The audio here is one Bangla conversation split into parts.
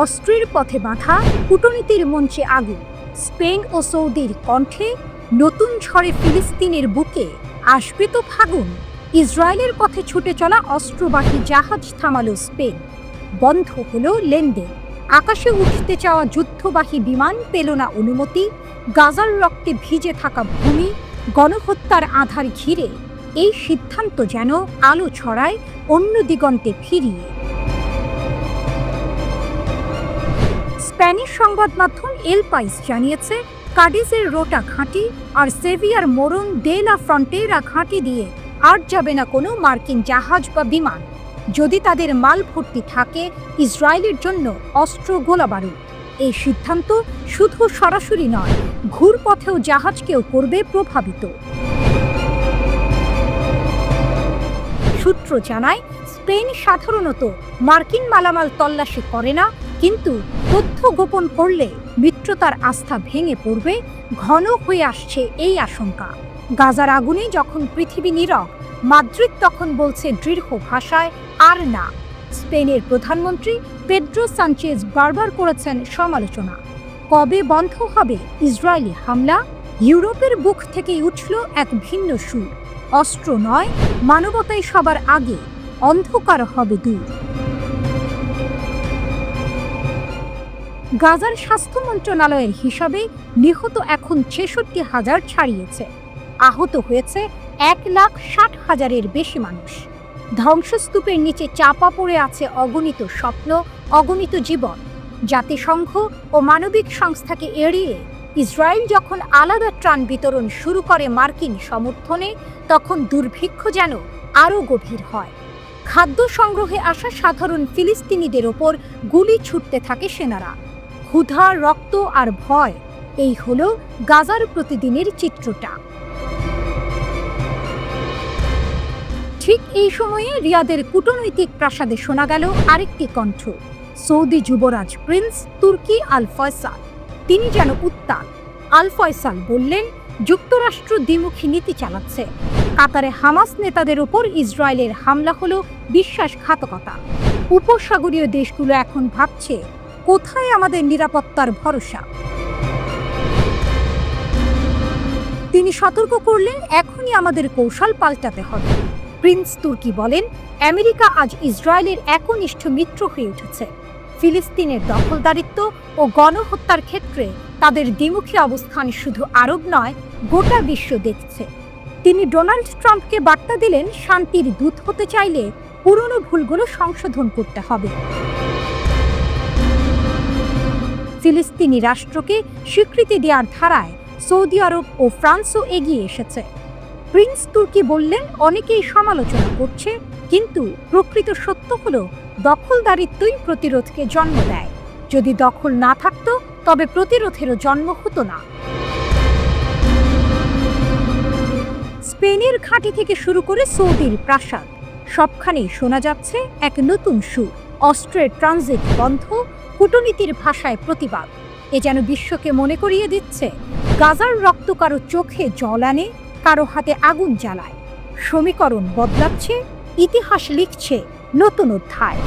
অস্ত্রের পথে বাঁধা, কূটনীতির মঞ্চে আগুন। স্পেন ও সৌদির কণ্ঠে নতুন ঝড়ে ফিলিস্তিনের বুকে আসবে তো ফাগুন। ইসরায়েলের পথে ছুটে চলা অস্ত্রবাহী জাহাজ থামালো স্পেন। বন্ধ হলো লেনদেন। আকাশে উঠতে চাওয়া যুদ্ধবাহী বিমান পেল না অনুমতি। গাজার রক্তে ভিজে থাকা ভূমি, গণহত্যার আধার ঘিরে এই সিদ্ধান্ত যেন আলো ছড়ায় অন্য দিগন্তে ফিরিয়ে। স্প্যানিশ সংবাদ মাধ্যম এল পাইস জানিয়েছে, কাডিজের রোটা ঘাঁটি আর সেভিয়ার মোরন দে লা ফ্রন্টেরা ঘাঁটি দিয়ে আর যাবে না কোনো মার্কিন জাহাজ বা বিমান, যদি তাদের মাল ভর্তি থাকে ইসরায়েলের জন্য অস্ত্র গোলাবারুদ। এই সিদ্ধান্ত শুধু সরাসরি নয়, ঘুরপথেও জাহাজকেও করবে প্রভাবিত। সূত্র জানায়, স্পেন সাধারণত মার্কিন মালামাল তল্লাশি করে না, কিন্তু তথ্য গোপন করলে মিত্রতার আস্থা ভেঙে পড়বে। ঘন হয়ে আসছে এই আশঙ্কা। গাজার আগুনে যখন পৃথিবী নীরব, মাদ্রিদ তখন বলছে দৃঢ় ভাষায় আর না। স্পেনের প্রধানমন্ত্রী পেড্রো সানচেজ বারবার করেছেন সমালোচনা। কবে বন্ধ হবে ইসরায়েলি হামলা? ইউরোপের বুক থেকেই উঠল এক ভিন্ন সুর। অস্ত্র নয়, মানবতাই সবার আগে, অন্ধকার হবে দূর। গাজার স্বাস্থ্য মন্ত্রণালয়ের হিসাবে নিহত এখন ৬৬,০০০ ছাড়িয়েছে। আহত হয়েছে ১,৬০,০০০-এর বেশি মানুষ। ধ্বংসস্তূপের নিচে চাপা পড়ে আছে অগণিত স্বপ্ন, অগণিত জীবন। জাতিসংঘ ও মানবিক সংস্থাকে এড়িয়ে ইসরায়েল যখন আলাদা ত্রাণ বিতরণ শুরু করে মার্কিন সমর্থনে, তখন দুর্ভিক্ষ যেন আরও গভীর হয়। খাদ্য সংগ্রহে আসা সাধারণ ফিলিস্তিনিদের ওপর গুলি ছুটতে থাকে সেনারা। ক্ষুধা, রক্ত আর ভয়, এই হলো গাজার প্রতিদিনের চিত্রটা। ঠিক এই সময়ে রিয়াদের কূটনৈতিক প্রাসাদে শোনা গেল আরেকটি কণ্ঠ। সৌদি যুবরাজ প্রিন্স তুর্কি আল ফয়সাল। তিনি যেন উত্তাল। আল ফয়সাল বললেন, যুক্তরাষ্ট্র দ্বিমুখী নীতি চালাচ্ছে। কাতারে হামাস নেতাদের ওপর ইসরায়েলের হামলা হলো বিশ্বাসঘাতকতা। উপসাগরীয় দেশগুলো এখন ভাবছে, কোথায় আমাদের নিরাপত্তার ভরসা? তিনি সতর্ক করলেন, এখনই আমাদের কৌশল পাল্টাতে হবে। প্রিন্স তুর্কি বলেন, আমেরিকা আজ ইসরায়েলের একনিষ্ঠ মিত্র হয়ে উঠেছে। ফিলিস্তিনের দখলদারিত্ব ও গণহত্যার ক্ষেত্রে তাদের দ্বিমুখী অবস্থান শুধু আরব নয়, গোটা বিশ্ব দেখছে। তিনি ডোনাল্ড ট্রাম্পকে বার্তা দিলেন, শান্তির দূত হতে চাইলে পুরনো ভুলগুলো সংশোধন করতে হবে। ফিলিস্তিনি রাষ্ট্রকে স্বীকৃতি দেওয়ার ধারায় সৌদি আরব ও ফ্রান্সও এগিয়ে এসেছে। প্রিন্স তুর্কি বললেন, অনেকেই সমালোচনা করছে, কিন্তু প্রকৃত সত্য হলো দখলদারিত্বই প্রতিরোধকে জন্ম দেয়। যদি দখল না থাকতো, তবে প্রতিরোধেরও জন্ম হতো না। স্পেনের ঘাঁটি থেকে শুরু করে সৌদির প্রাসাদ, সবখানেই শোনা যাচ্ছে এক নতুন সুর। অস্ত্রের ট্রানজিট বন্ধ, কূটনীতির ভাষায় প্রতিবাদ। এ যেন বিশ্বকে মনে করিয়ে দিচ্ছে, গাজার রক্ত কারো চোখে জল আনে, কারো হাতে আগুন জ্বালায়। সমীকরণ বদলাচ্ছে, ইতিহাস লিখছে নতুন অধ্যায়।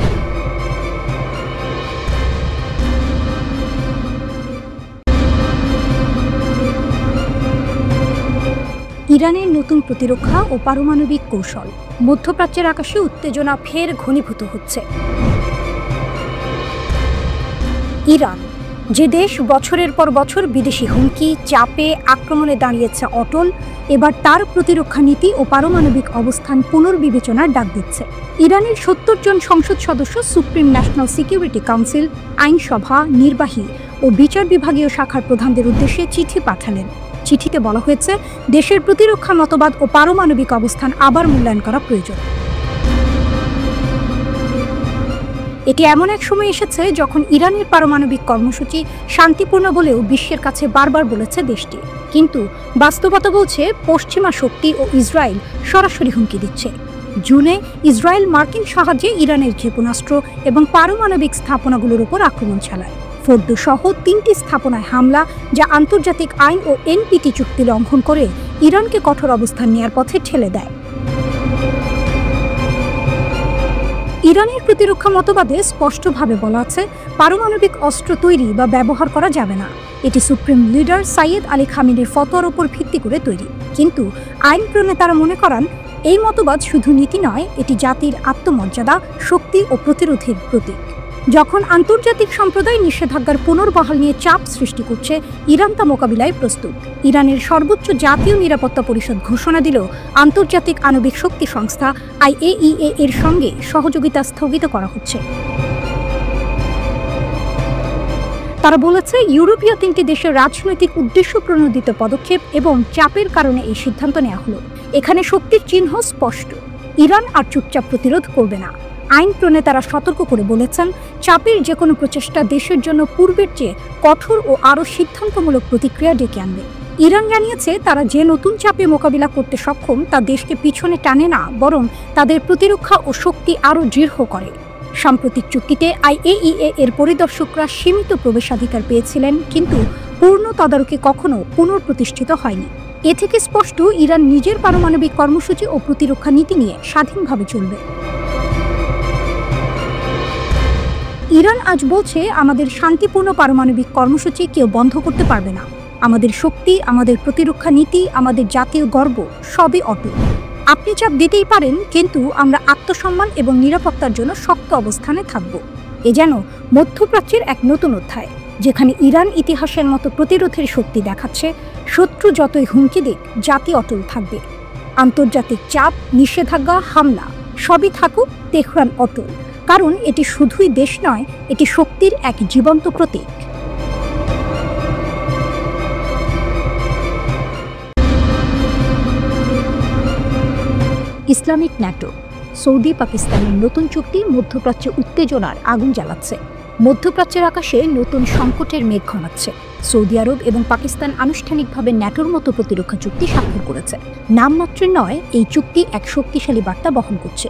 ইরানের নতুন প্রতিরক্ষা ও পারমাণবিক কৌশল। মধ্যপ্রাচ্যের আকাশে উত্তেজনা ফের ঘনীভূত হচ্ছে। ইরান, যে দেশ বছরের পর বছর বিদেশি হুমকি, চাপে, আক্রমণে দাঁড়িয়েছে অটল, এবার তার প্রতিরক্ষা নীতি ও পারমাণবিক অবস্থান পুনর্বিবেচনার ডাক দিচ্ছে। ইরানের ৭০ জন সংসদ সদস্য সুপ্রিম ন্যাশনাল সিকিউরিটি কাউন্সিল, আইনসভা, নির্বাহী ও বিচার বিভাগীয় শাখার প্রধানদের উদ্দেশ্যে চিঠি পাঠালেন। চিঠিতে বলা হয়েছে, দেশের প্রতিরক্ষা মতবাদ ও পারমাণবিক অবস্থান আবার মূল্যায়ন করা প্রয়োজন। এটি এমন এক সময় এসেছে যখন ইরানের পারমাণবিক কর্মসূচি শান্তিপূর্ণ বলেও বিশ্বের কাছে বারবার বলেছে দেশটি, কিন্তু বাস্তবতা বলছে পশ্চিমা শক্তি ও ইসরায়েল সরাসরি হুমকি দিচ্ছে। জুনে ইসরায়েল মার্কিন সাহায্যে ইরানের ক্ষেপণাস্ত্র এবং পারমাণবিক স্থাপনাগুলোর উপর আক্রমণ চালায়। ফোর্দো সহ ৩টি স্থাপনায় হামলা, যা আন্তর্জাতিক আইন ও এনপিটি চুক্তি লঙ্ঘন করে ইরানকে কঠোর অবস্থান নেওয়ার পথে ঠেলে দেয়। ইরানের প্রতিরক্ষা মতবাদে স্পষ্টভাবে বলা আছে, পারমাণবিক অস্ত্র তৈরি বা ব্যবহার করা যাবে না। এটি সুপ্রিম লিডার সাইয়েদ আলী খামেনির ফতোয়ার উপর ভিত্তি করে তৈরি। কিন্তু আইন প্রণেতারা মনে করেন, এই মতবাদ শুধু নীতি নয়, এটি জাতির আত্মমর্যাদা, শক্তি ও প্রতিরোধের প্রতীক। যখন আন্তর্জাতিক সম্প্রদায় নিষেধাজ্ঞার পুনর্বহাল নিয়ে চাপ সৃষ্টি করছে, ইরান তা মোকাবিলায় প্রস্তুত। ইরানের সর্বোচ্চ জাতীয় নিরাপত্তা পরিষদ ঘোষণা দিল, আন্তর্জাতিক আণবিক শক্তি সংস্থা IAEA এর সঙ্গে সহযোগিতা স্থগিত করা হচ্ছে। তারা বলেছে, ইউরোপীয় 3টি দেশের রাজনৈতিক উদ্দেশ্য প্রণোদিত পদক্ষেপ এবং চাপের কারণে এই সিদ্ধান্ত নেওয়া হলো। এখানে শক্তির চিহ্ন স্পষ্ট, ইরান আর চুপচাপ প্রতিরোধ করবে না। আইন প্রণেতারা সতর্ক করে বলেছেন, চাপের যে কোনো প্রচেষ্টা দেশের জন্য পূর্বের চেয়ে কঠোর ও আরও সিদ্ধান্তমূলক প্রতিক্রিয়া ডেকে আনবে। ইরান জানিয়েছে, তারা যে নতুন চাপে মোকাবিলা করতে সক্ষম তা দেশকে পিছনে টানে না, বরং তাদের প্রতিরক্ষা ও শক্তি আরও দৃঢ় করে। সাম্প্রতিক চুক্তিতে IAEA এর পরিদর্শকরা সীমিত প্রবেশাধিকার পেয়েছিলেন, কিন্তু পূর্ণ তদারকি কখনো পুনঃপ্রতিষ্ঠিত হয়নি। এ থেকে স্পষ্ট, ইরান নিজের পারমাণবিক কর্মসূচি ও প্রতিরক্ষা নীতি নিয়ে স্বাধীনভাবে চলবে। ইরান আজ বলছে, আমাদের শান্তিপূর্ণ পারমাণবিক কর্মসূচি কেউ বন্ধ করতে পারবে না। আমাদের শক্তি, আমাদের প্রতিরক্ষা নীতি, আমাদের জাতীয় গর্ব সবই অটুট। আপনি চাপ দিতেই পারেন, কিন্তু আমরা আত্মসম্মান এবং নিরাপত্তার জন্য শক্ত অবস্থানে থাকব। এ যেন মধ্যপ্রাচ্যের এক নতুন অধ্যায়, যেখানে ইরান ইতিহাসের মতো প্রতিরোধের শক্তি দেখাচ্ছে। শত্রু যতই হুমকি দিক, জাতি অটল থাকবে। আন্তর্জাতিক চাপ, নিষেধাজ্ঞা, হামলা সবই থাকুক, তেহরান অটল। কারণ এটি শুধুই দেশ নয়, এটি শক্তির এক জীবন্ত প্রতীক। ইসলামিক ন্যাটো, সৌদি পাকিস্তানের নতুন চুক্তি মধ্যপ্রাচ্যে উত্তেজনার আগুন জ্বালাচ্ছে। মধ্যপ্রাচ্যের আকাশে নতুন সংকটের মেঘ ঘনাচ্ছে। সৌদি আরব এবং পাকিস্তান আনুষ্ঠানিকভাবে ন্যাটোর মতো প্রতিরক্ষা চুক্তি স্বাক্ষর করেছে। নামমাত্রের নয়, এই চুক্তি এক শক্তিশালী বার্তা বহন করছে।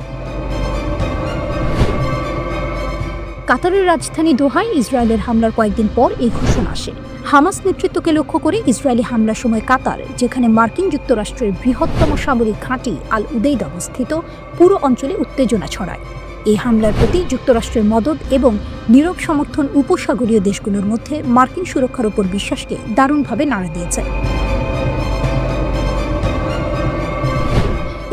কাতারের রাজধানী দোহায় ইসরায়েলের হামলার কয়েকদিন পর এই ঘোষণা আসে। হামাস নেতৃত্বকে লক্ষ্য করে ইসরায়েলি হামলার সময় কাতার, যেখানে মার্কিন যুক্তরাষ্ট্রের বৃহত্তম সামরিক ঘাঁটি আল উদেইদ অবস্থিত, পুরো অঞ্চলে উত্তেজনা ছড়ায়। এই হামলার প্রতি যুক্তরাষ্ট্রের মদদ এবং নীরব সমর্থন উপসাগরীয় দেশগুলোর মধ্যে মার্কিন সুরক্ষার উপর বিশ্বাসকে দারুণভাবে নাড়া দিয়েছে।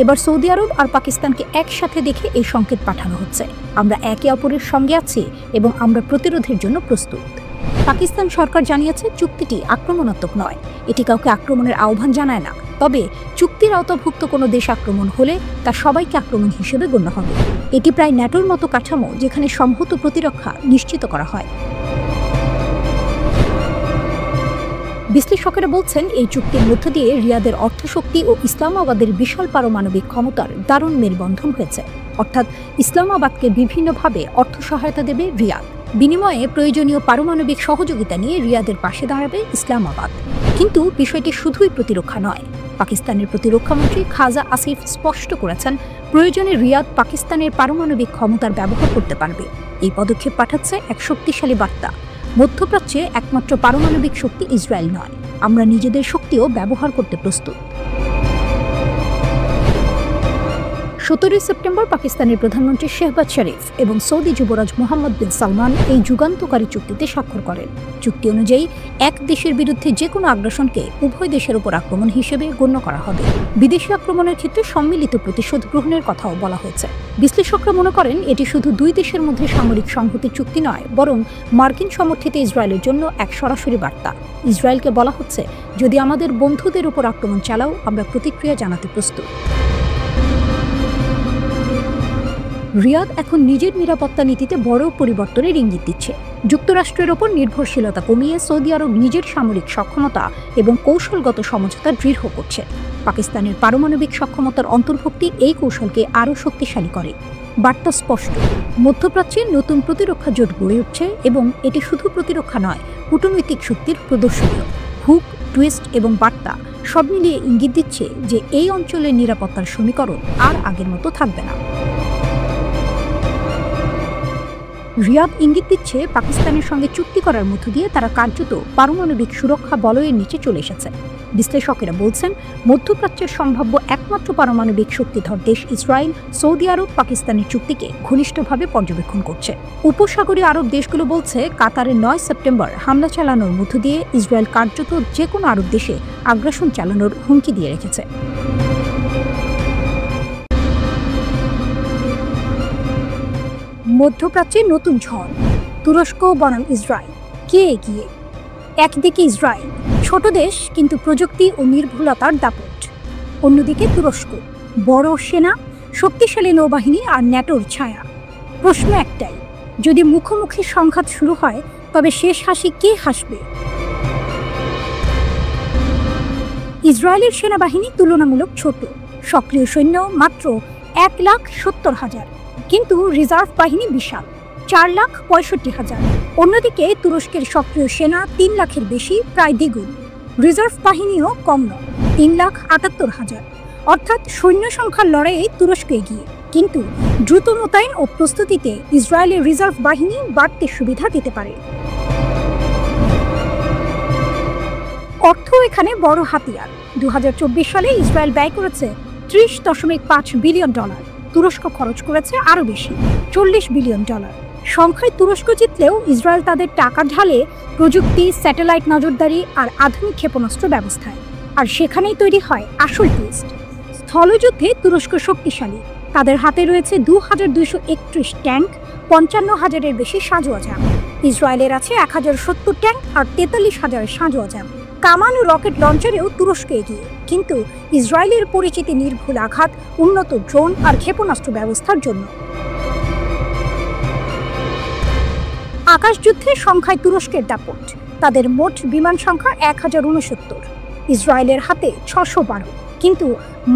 এবার সৌদি আরব আর পাকিস্তানকে একসাথে দেখে এই সংকেত পাঠানো হচ্ছে, আমরা একে অপরের সঙ্গে আছি এবং আমরা প্রতিরোধের জন্য প্রস্তুত। পাকিস্তান সরকার জানিয়েছে, চুক্তিটি আক্রমণাত্মক নয়, এটি কাউকে আক্রমণের আহ্বান জানায় না। তবে চুক্তির আওতাভুক্ত কোনো দেশ আক্রমণ হলে তা সবাইকে আক্রমণ হিসেবে গণ্য হবে। এটি প্রায় ন্যাটোর মতো কাঠামো, যেখানে সংহত প্রতিরক্ষা নিশ্চিত করা হয়। বিশ্লেষকেরা বলছেন, এই চুক্তির মধ্য দিয়ে রিয়াদের অর্থশক্তি ও ইসলামাবাদের বিশাল পারমাণবিক ক্ষমতার দারুণ মেলবন্ধন হয়েছে। অর্থাৎ ইসলামাবাদকে বিভিন্নভাবে অর্থ সহায়তা দেবে রিয়াদ, বিনিময়ে প্রয়োজনীয় পারমাণবিক সহযোগিতা নিয়ে রিয়াদের পাশে দাঁড়াবে ইসলামাবাদ। কিন্তু বিষয়টি শুধুই প্রতিরক্ষা নয়। পাকিস্তানের প্রতিরক্ষামন্ত্রী খাজা আসিফ স্পষ্ট করেছেন, প্রয়োজনে রিয়াদ পাকিস্তানের পারমাণবিক ক্ষমতার ব্যবহার করতে পারবে। এই পদক্ষেপ পাঠাচ্ছে এক শক্তিশালী বার্তা, মধ্যপ্রাচ্যে একমাত্র পারমাণবিক শক্তি ইসরায়েল নয়, আমরা নিজেদের শক্তিও ব্যবহার করতে প্রস্তুত। 17 সেপ্টেম্বর পাকিস্তানের প্রধানমন্ত্রী শেহবাজ শরীফ এবং সৌদি যুবরাজ মোহাম্মদ বিন সালমান এই যুগান্তকারী চুক্তিতে স্বাক্ষর করেন। চুক্তি অনুযায়ী এক দেশের বিরুদ্ধে যে কোনো আগ্রাসনকে উভয় দেশের উপর আক্রমণ হিসেবে গণ্য করা হবে। বিদেশি আক্রমণের ক্ষেত্রে সম্মিলিত প্রতিশোধ গ্রহণের কথাও বলা হয়েছে। বিশ্লেষকরা মনে করেন, এটি শুধু দুই দেশের মধ্যে সামরিক সংহতির চুক্তি নয়, বরং মার্কিন সমর্থিত ইসরায়েলের জন্য এক সরাসরি বার্তা। ইসরায়েলকে বলা হচ্ছে, যদি আমাদের বন্ধুদের উপর আক্রমণ চালাও, আমরা প্রতিক্রিয়া জানাতে প্রস্তুত। রিয়াদ এখন নিজের নিরাপত্তা নীতিতে বড় পরিবর্তনের ইঙ্গিত দিচ্ছে। যুক্তরাষ্ট্রের ওপর নির্ভরশীলতা কমিয়ে সৌদি আরব নিজের সামরিক সক্ষমতা এবং কৌশলগত সমঝোতা দৃঢ় করছে। পাকিস্তানের পারমাণবিক সক্ষমতার অন্তর্ভুক্তি এই কৌশলকে আরও শক্তিশালী করে। বার্তা স্পষ্ট, মধ্যপ্রাচ্যে নতুন প্রতিরক্ষা জোট গড়ে উঠছে এবং এটি শুধু প্রতিরক্ষা নয়, কূটনৈতিক শক্তির প্রদর্শনীয়। হুক, টুইস্ট এবং বার্তা সব মিলিয়ে ইঙ্গিত দিচ্ছে যে এই অঞ্চলের নিরাপত্তার সমীকরণ আর আগের মতো থাকবে না। রিয়াদ ইঙ্গিত দিচ্ছে পাকিস্তানের সঙ্গে চুক্তি করার মধ্য দিয়ে তারা কার্যত পারমাণবিক সুরক্ষা বলয়ের নিচে চলে এসেছে। বিশ্লেষকেরা বলছেন, মধ্যপ্রাচ্যের সম্ভাব্য একমাত্র পারমাণবিক শক্তিধর দেশ ইসরায়েল, সৌদি আরব পাকিস্তানের চুক্তিকে ঘনিষ্ঠভাবে পর্যবেক্ষণ করছে। উপসাগরীয় আরব দেশগুলো বলছে, কাতারের 9 সেপ্টেম্বর হামলা চালানোর মধ্য দিয়ে ইসরায়েল কার্যত যে কোনো আরব দেশে আগ্রাসন চালানোর হুমকি দিয়ে রেখেছে। মধ্যপ্রাচ্যে নতুন ঝড়, তুরস্ক বনাম ইসরায়েল, কে এগিয়ে? একদিকে ইসরায়েল, ছোট দেশ কিন্তু প্রযুক্তি ও নির্ভুলতার দাপট। অন্যদিকে তুরস্ক, বড় সেনা, শক্তিশালী নৌবাহিনী আর ন্যাটোর ছায়া। প্রশ্ন একটাই, যদি মুখোমুখি সংঘাত শুরু হয় তবে শেষ হাসি কে হাসবে? ইসরায়েলের সেনাবাহিনী তুলনামূলক ছোট, সক্রিয় সৈন্য মাত্র 1,70,000, কিন্তু রিজার্ভ বাহিনী বিশাল, 4,65,000। অন্যদিকে তুরস্কের সক্রিয় সেনা 3 লাখের বেশি, প্রায় দ্বিগুণ। রিজার্ভ বাহিনীও কম নয়, 3,78,000। অর্থাৎ সৈন্য সংখ্যার লড়াইয়ে তুরস্ক এগিয়ে, কিন্তু দ্রুত মোতায়েন ও প্রস্তুতিতে ইসরায়েলের রিজার্ভ বাহিনী বাড়তি সুবিধা দিতে পারে। অর্থ এখানে বড় হাতিয়ার। 2024 সালে ইসরায়েল ব্যয় করেছে $30.5 বিলিয়ন, তুরস্ক খরচ করেছে আরও বেশি, $40 বিলিয়ন। সংখ্যায় তুরস্ক জিতলেও ইসরায়েল তাদের টাকা ঢালে প্রযুক্তি, স্যাটেলাইট নজরদারি আর আধুনিক ক্ষেপণাস্ত্র ব্যবস্থায়। আর সেখানেই তৈরি হয় আসল টুইস্ট। স্থলযুদ্ধে তুরস্ক শক্তিশালী, তাদের হাতে রয়েছে 2,231 ট্যাঙ্ক, 55,000-এর বেশি সাঁজোয়াজাম। ইসরায়েলের আছে 1,070 ট্যাঙ্ক আর 43,000 সাঁজোয়াজাম। কামান ও রকেট লঞ্চারেও তুরস্ক এগিয়ে, কিন্তু ইসরায়েলের পরিচিতি নির্ভুল আঘাত, উন্নত ড্রোন আর ক্ষেপণাস্ত্র ব্যবস্থার জন্য। আকাশযুদ্ধে সংখ্যায় তুরস্কের দাপট, তাদের মোট বিমান সংখ্যা 1,069, ইসরায়েলের হাতে 612, কিন্তু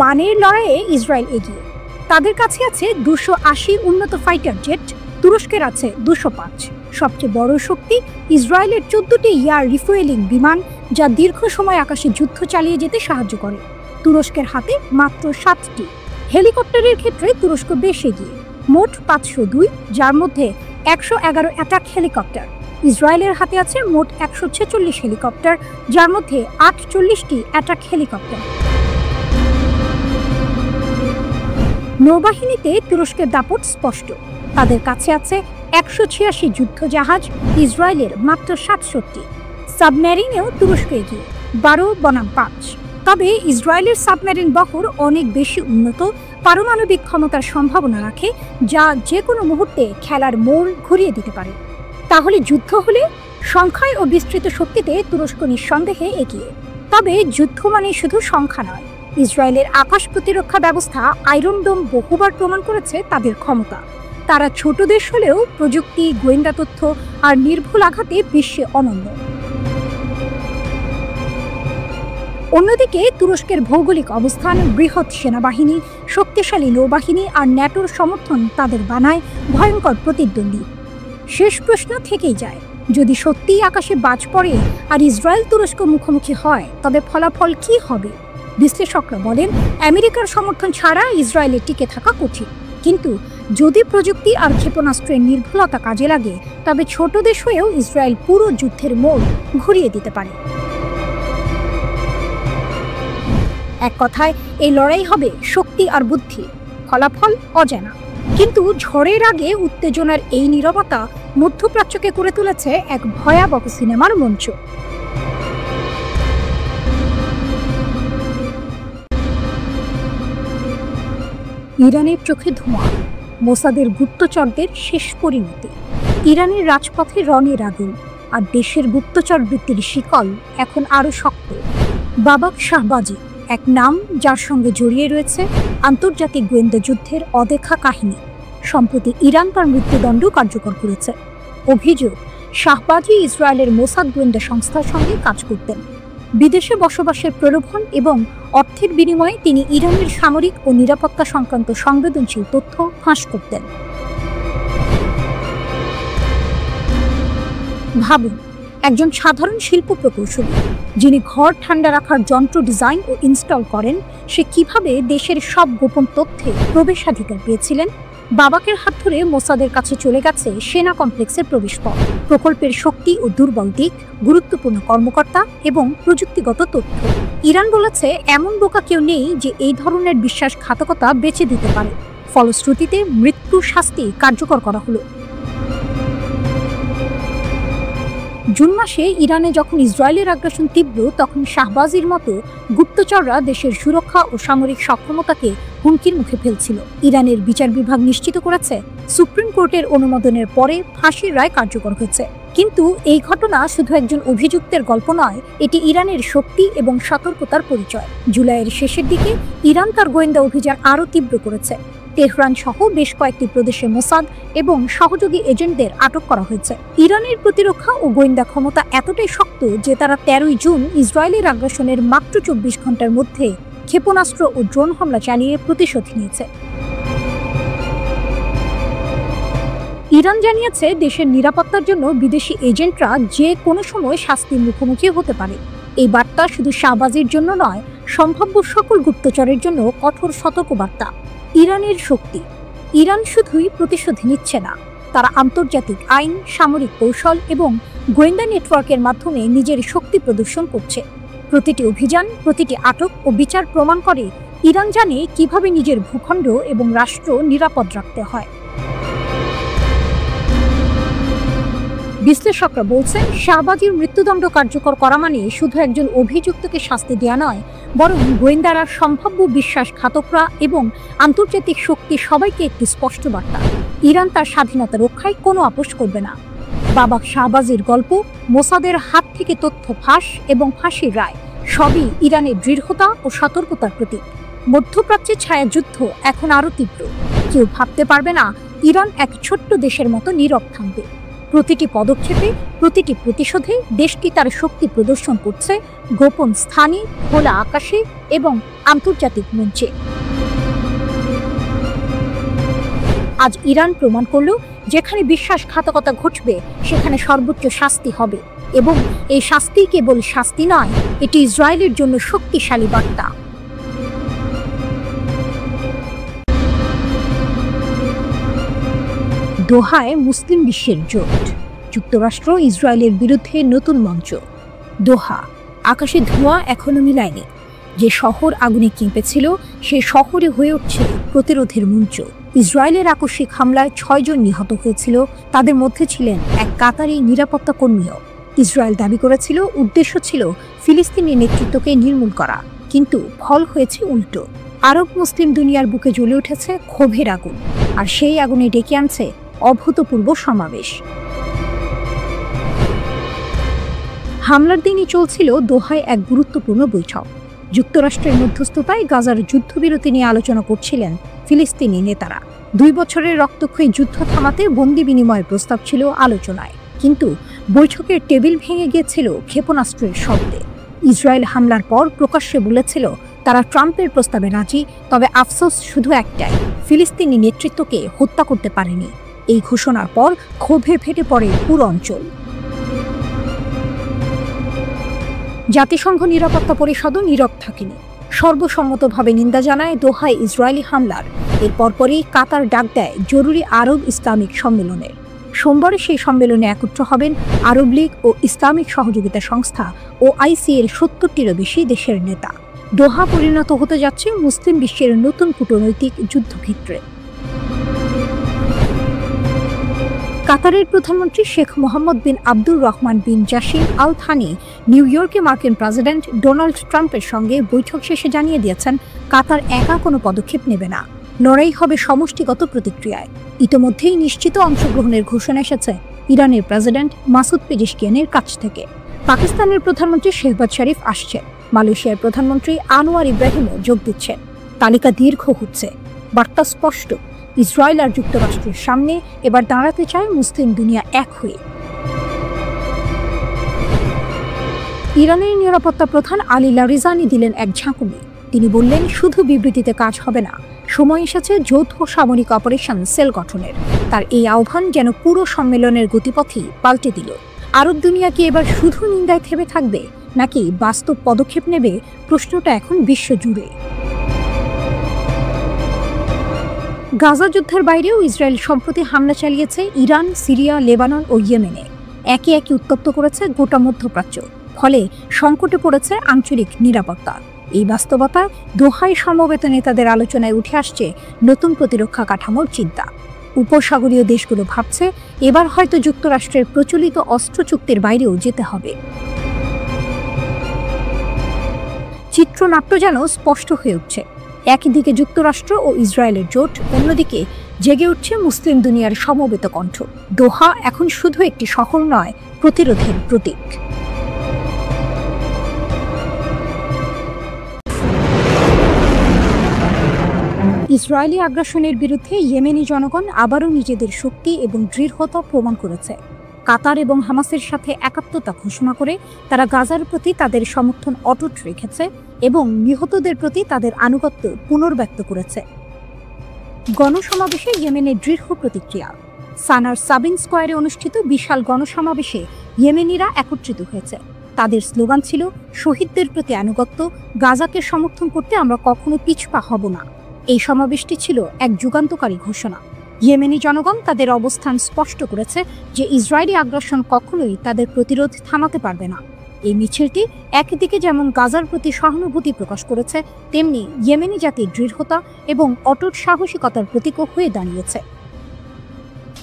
মানের লড়াইয়ে ইসরায়েল এগিয়ে। তাদের কাছে আছে 280 উন্নত ফাইটার জেট, তুরস্কের আছে 205। সবচেয়ে বড় শক্তি ইসরায়েলের 14টি এয়ার রিফুয়েলিং বিমান, যা দীর্ঘ সময় আকাশে যুদ্ধ চালিয়ে যেতে সাহায্য করে। তুরস্কের হাতে মাত্র 7টি। হেলিকপ্টারের ক্ষেত্রে তুরস্ক বেশ এগিয়ে, মোট 502, যার মধ্যে 111 অ্যাটাক হেলিকপ্টার। ইসরায়েলের হাতে আছে মোট 146 হেলিকপ্টার, যার মধ্যে 48টি অ্যাটাক হেলিকপ্টার। নৌবাহিনীতে তুরস্কের দাপট স্পষ্ট, তাদের কাছে আছে 186 যুদ্ধ জাহাজ, ইসরায়েলের মাত্র 67। সাবমেরিনেও তুরস্ক এগিয়ে, 12 বনাম 5। তবে ইসরায়েলের সাবমেরিন বহর অনেক বেশি উন্নত, পারমাণবিক ক্ষমতার সম্ভাবনা রাখে, যা যে কোনো মুহূর্তে খেলার মোড় ঘুরিয়ে দিতে পারে। তাহলে যুদ্ধ হলে সংখ্যায় ও বিস্তৃত শক্তিতে তুরস্ক নিঃসন্দেহে এগিয়ে। তবে যুদ্ধ মানে শুধু সংখ্যা নয়, ইসরায়েলের আকাশ প্রতিরক্ষা ব্যবস্থা আয়রন ডোম বহুবার প্রমাণ করেছে তাদের ক্ষমতা। তারা ছোট দেশ হলেও প্রযুক্তি, গোয়েন্দা তথ্য আর নির্ভুল আঘাতে বিশ্বে অনন্য। অন্যদিকে তুরস্কের ভৌগোলিক অবস্থান, বৃহৎ সেনাবাহিনী, শক্তিশালী নৌবাহিনী আর ন্যাটোর সমর্থন তাদের বানায় ভয়ঙ্কর প্রতিদ্বন্দ্বী। শেষ প্রশ্ন থেকেই যায়, যদি সত্যিই আকাশে বাজ পড়ে আর ইসরায়েল তুরস্ক মুখোমুখি হয়, তবে ফলাফল কি হবে? বিশ্লেষকরা বলেন, আমেরিকার সমর্থন ছাড়া ইসরায়েলে টিকে থাকা কঠিন, কিন্তু যদি প্রযুক্তি আর ক্ষেপণাস্ত্রের নির্ভুলতা কাজে লাগে, তবে ছোট দেশ হয়েও ইসরায়েল পুরো যুদ্ধের মোড় ঘুরিয়ে দিতে পারে। এক কথায়, এই লড়াই হবে শক্তি আর বুদ্ধি, ফলাফল অজানা। কিন্তু ঝড়ের আগে উত্তেজনার এই নীরবতা মধ্যপ্রাচ্যকে করে তুলেছে এক ভয়াবহ সিনেমার মঞ্চ। ইরানের চোখে ধোঁয়া, মোসাদের গুপ্তচরদের শেষ পরিণতি। ইরানের রাজপথে রণের আগুন, আর দেশের গুপ্তচর বৃত্তির শিকল এখন আরও শক্ত। বাবাক শাহবাজি, এক নাম যার সঙ্গে জড়িয়ে রয়েছে আন্তর্জাতিক গোয়েন্দা যুদ্ধের অদেখা কাহিনী। সম্প্রতি ইরান তার মৃত্যুদণ্ড কার্যকর করেছে। অভিযোগ, শাহবাজি ইসরায়েলের মোসাদ গোয়েন্দা সংস্থার সঙ্গে কাজ করতেন। বিদেশে বসবাসের প্রলোভন এবং অর্থের বিনিময়ে তিনি ইরানের সামরিক ও নিরাপত্তা সংক্রান্ত সংবেদনশীল তথ্য ফাঁস করতেন। ভাবুন, একজন সাধারণ শিল্প প্রকৌশলী যিনি ঘর ঠান্ডা রাখার যন্ত্র ডিজাইন ও ইনস্টল করেন, সে কিভাবে দেশের সব গোপন তথ্যে প্রবেশাধিকার পেয়েছিলেন? বাবাকের হাত ধরে মোসাদের কাছে চলে গেছে সেনা কমপ্লেক্সের প্রবেশপথ, প্রকল্পের শক্তি ও দুর্বল দিক, গুরুত্বপূর্ণ কর্মকর্তা এবং প্রযুক্তিগত তথ্য। ইরান বলেছে এমন বোকা কেউ নেই যে এই ধরনের বিশ্বাসঘাতকতা বেছে দিতে পারে। ফলশ্রুতিতে মৃত্যু শাস্তি কার্যকর করা হলো। জুন মাসে ইরানে যখন ইসরায়েলের আগ্রাসন তীব্র, তখন শাহবাজীর মতো গুপ্তচররা দেশের সুরক্ষা ও সামরিক সক্ষমতাকে হুমকির মুখে ফেলছিল। ইরানের বিচার বিভাগ নিশ্চিত করেছে সুপ্রিম কোর্টের অনুমোদনের পরে ফাঁসির রায় কার্যকর হয়েছে। কিন্তু এই ঘটনা শুধু একজন অভিযুক্তের গল্প নয়, এটি ইরানের শক্তি এবং সতর্কতার পরিচয়। জুলাইয়ের শেষের দিকে ইরান তার গোয়েন্দা অভিযান আরও তীব্র করেছে। তেহরান সহ বেশ কয়েকটি প্রদেশে মোসাদ এবং সহযোগী এজেন্টদের আটক করা হয়েছে। ইরানের প্রতিরক্ষা ও গোয়েন্দা ক্ষমতা এতটাই শক্ত যে তারা 13 জুন ইসরায়েলের আগ্রাসনের মাত্র 24 ঘন্টার মধ্যে ক্ষেপণাস্ত্র ও ড্রোন হামলা চালিয়ে প্রতিশোধ নিয়েছে। ইরান জানিয়েছে দেশের নিরাপত্তার জন্য বিদেশি এজেন্টরা যে কোনো সময় শাস্তির মুখোমুখি হতে পারে। এই বার্তা শুধু শাহবাজের জন্য নয়, সম্ভাব্য সকল গুপ্তচরের জন্য কঠোর সতর্কবার্তা। ইরানের শক্তি। ইরান শুধুই প্রতিশোধ নিচ্ছে না, তারা আন্তর্জাতিক আইন, সামরিক কৌশল এবং গোয়েন্দা নেটওয়ার্কের মাধ্যমে নিজের শক্তি প্রদর্শন করছে। প্রতিটি অভিযান, প্রতিটি আটক ও বিচার প্রমাণ করে ইরান জানে কিভাবে নিজের ভূখণ্ড এবং রাষ্ট্র নিরাপদ রাখতে হয়। বিশ্লেষকরা বলছেন, শাহবাজীর মৃত্যুদণ্ড কার্যকর করা মানে শুধু একজন অভিযুক্তকে শাস্তি দেওয়া নয়, বরং গোয়েন্দারা, সম্ভাব্য বিশ্বাসঘাতকরা এবং আন্তর্জাতিক শক্তি সবাইকে একটি স্পষ্ট বার্তা। ইরান তার স্বাধীনতা রক্ষায় কোনো আপোষ করবে না। বাবা শাহবাজীর গল্প, মোসাদের হাত থেকে তথ্য ফাঁস এবং ফাঁসির রায় সবই ইরানের দৃঢ়তা ও সতর্কতার প্রতীক। মধ্যপ্রাচ্যের ছায়াযুদ্ধ এখন আরও তীব্র। কেউ ভাবতে পারবে না ইরান এক ছোট্ট দেশের মতো নীরব থাকবে। প্রতিটি পদক্ষেপে, প্রতিটি প্রতিশোধে দেশটি তার শক্তি প্রদর্শন করছে, গোপন স্থানে, খোলা আকাশে এবং আন্তর্জাতিক মঞ্চে। আজ ইরান প্রমাণ করল, যেখানে বিশ্বাসঘাতকতা ঘটবে সেখানে সর্বোচ্চ শাস্তি হবে, এবং এই শাস্তি কেবল শাস্তি নয়, এটি ইসরায়েলের জন্য শক্তিশালী বার্তা। দোহায় মুসলিম বিশ্বের জোট, যুক্তরাষ্ট্র ইসরায়েলের বিরুদ্ধে নতুন মঞ্চ। দোহা, আকাশে ধোঁয়া এখনো মিলায়নি। যে শহর আগুনে কেঁপেছিল সে শহরে হয়ে উঠছে প্রতিরোধের মঞ্চ। ইসরায়েলের আকস্মিক হামলায় 6 জন নিহত হয়েছিল, তাদের মধ্যে ছিলেন এক কাতারি নিরাপত্তা কর্মীও। ইসরায়েল দাবি করেছিল উদ্দেশ্য ছিল ফিলিস্তিনি নেতৃত্বকে নির্মূল করা, কিন্তু ফল হয়েছে উল্টো। আরব মুসলিম দুনিয়ার বুকে জ্বলে উঠেছে ক্ষোভের আগুন, আর সেই আগুনে ডেকে আনছে অভূতপূর্ব সমাবেশ। হামলার দিনই চলছিল দোহায় এক গুরুত্বপূর্ণ বৈঠক। যুক্তরাষ্ট্রের মধ্যস্থতায় গাজার যুদ্ধবিরতি নিয়ে আলোচনা করছিলেন ফিলিস্তিনি নেতারা। 2 বছরের রক্তক্ষয়ী যুদ্ধ থামাতে বন্দি বিনিময়ের প্রস্তাব ছিল আলোচনায়, কিন্তু বৈঠকের টেবিল ভেঙে গিয়েছিল ক্ষেপণাস্ত্রের শব্দে। ইসরায়েল হামলার পর প্রকাশ্যে বলেছিল তারা ট্রাম্পের প্রস্তাবে রাজি, তবে আফসোস শুধু একটাই, ফিলিস্তিনি নেতৃত্বকে হত্যা করতে পারেনি। এই ঘোষণার পর ক্ষোভে ফেটে পড়ে পুরো অঞ্চল। জাতিসংঘ নিরাপত্তা পরিষদও নীরব থাকেনি, সর্বসম্মতভাবে নিন্দা জানায় দোহায় ইসরায়েলি হামলার। এর পরপরই কাতার ডাক দেয় জরুরি আরব ইসলামিক সম্মেলনের। সোমবারে সেই সম্মেলনে একত্র হবেন আরব লীগ ও ইসলামিক সহযোগিতা সংস্থা OIC এর 70টিরও বেশি দেশের নেতা। দোহা পরিণত হতে যাচ্ছে মুসলিম বিশ্বের নতুন কূটনৈতিক যুদ্ধক্ষেত্রে। কাতারের প্রধানমন্ত্রী শেখ মোহাম্মদ বিন আব্দুর রহমান বিন জাসিম আল থানি নিউ ইয়র্কে মার্কিন প্রেসিডেন্ট ডোনাল্ড ট্রাম্পের সঙ্গে বৈঠক শেষে জানিয়ে দিয়েছেন কাতার একা কোনো পদক্ষেপ নেবে না, লড়াই হবে সমষ্টিগত প্রতিক্রিয়ায়। ইতোমধ্যেই নিশ্চিত অংশগ্রহণের ঘোষণা এসেছে ইরানের প্রেসিডেন্ট মাসুদ পেজেশকিয়ানের কাছ থেকে। পাকিস্তানের প্রধানমন্ত্রী শেহবাজ শরীফ আসছেন, মালয়েশিয়ার প্রধানমন্ত্রী আনোয়ার ইব্রাহিমও যোগ দিচ্ছেন। তালিকা দীর্ঘ হচ্ছে, বার্তা স্পষ্ট, ইসরায়েল আর যুক্তরাষ্ট্রের সামনে এবার দাঁড়াতে চায় মুসলিম দুনিয়া এক হয়ে। ইরানের নিরাপত্তা প্রধান আলী লারিজানি দিলেন এক ঝাঁকুনি। তিনি বললেন, শুধু বিবৃতিতে কাজ হবে না, সময় এসেছে যৌথ সামরিক অপারেশন সেল গঠনের। তার এই আহ্বান যেন পুরো সম্মেলনের গতিপথই পাল্টে দিল। আরব দুনিয়া কি এবার শুধু নিন্দায় থেমে থাকবে, নাকি বাস্তব পদক্ষেপ নেবে? প্রশ্নটা এখন বিশ্বজুড়ে। গাজা যুদ্ধের বাইরেও ইসরায়েল সম্প্রতি হামলা চালিয়েছে ইরান, সিরিয়া, লেবানন ও ইয়েমেনে। একে একে উত্তপ্ত করেছে গোটা মধ্যপ্রাচ্য। ফলে সংকটে পড়েছে আঞ্চলিক নিরাপত্তা। এই বাস্তবতায় দোহায় সমবেত নেতাদের আলোচনায় উঠে আসছে নতুন প্রতিরক্ষা কাঠামোর চিন্তা। উপসাগরীয় দেশগুলো ভাবছে এবার হয়তো যুক্তরাষ্ট্রের প্রচলিত অস্ত্র চুক্তির বাইরেও যেতে হবে। চিত্রনাট্য যেন স্পষ্ট হয়ে উঠছে। একদিকে যুক্তরাষ্ট্র ও ইসরায়েলের জোট, অন্যদিকে জেগে উঠছে মুসলিম দুনিয়ার সমবেত কণ্ঠ। দোহা এখন শুধু একটি শহর নয়, প্রতিরোধের প্রতীক। ইসরায়েলি আগ্রাসনের বিরুদ্ধে ইয়েমেনি জনগণ আবারও নিজেদের শক্তি এবং দৃঢ়তা প্রমাণ করেছে। কাতার এবং হামাসের সাথে একাত্মতা ঘোষণা করে তারা গাজার প্রতি তাদের সমর্থন অটুট রেখেছে এবং নিহতদের প্রতি তাদের আনুগত্য পুনর্ব্যক্ত করেছে। গণসমাবেশে ইয়েমেনের দৃঢ় প্রতিক্রিয়া। সানার সাবিন স্কয়ারে অনুষ্ঠিত বিশাল গণসমাবেশে ইয়েমেনিরা একত্রিত হয়েছে। তাদের স্লোগান ছিল, শহীদদের প্রতি আনুগত্য, গাজাকে সমর্থন করতে আমরা কখনো পিছপা হব না। এই সমাবেশটি ছিল এক যুগান্তকারী ঘোষণা। ইয়েমেনি জনগণ তাদের অবস্থান স্পষ্ট করেছে যে ইসরায়েলি আগ্রাসন কখনোই তাদের প্রতিরোধ থামাতে পারবে না। এই মিছিলটি একদিকে যেমন গাজার প্রতি সহানুভূতি প্রকাশ করেছে, তেমনি ইয়েমেনি জাতির দৃঢ়তা এবং অটুট সাহসিকতার প্রতীকও হয়ে দাঁড়িয়েছে।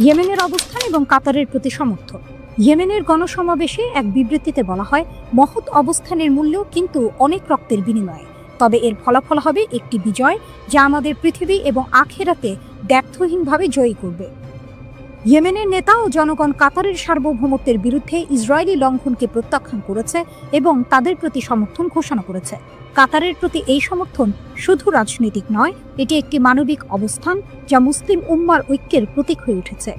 ইয়েমেনের অবস্থান এবং কাতারের প্রতি সমর্থন। ইয়েমেনের গণসমাবেশে এক বিবৃতিতে বলা হয়, মহৎ অবস্থানের মূল্য কিন্তু অনেক রক্তের বিনিময়ে, তবে এর ফলাফল হবে একটি বিজয় যা আমাদের পৃথিবী এবং আখিরাতে ব্যর্থহীনভাবে জয়ী করবে। ইয়েমেনের নেতা ও জনগণ কাতারের সার্বভৌমত্বের বিরুদ্ধে ইসরায়েলি লঙ্ঘনকে প্রত্যাখ্যান করেছে এবং তাদের প্রতি সমর্থন ঘোষণা করেছে। কাতারের প্রতি এই সমর্থন শুধু রাজনৈতিক নয়, এটি একটি মানবিক অবস্থান যা মুসলিম উম্মার ঐক্যের প্রতীক হয়ে উঠেছে।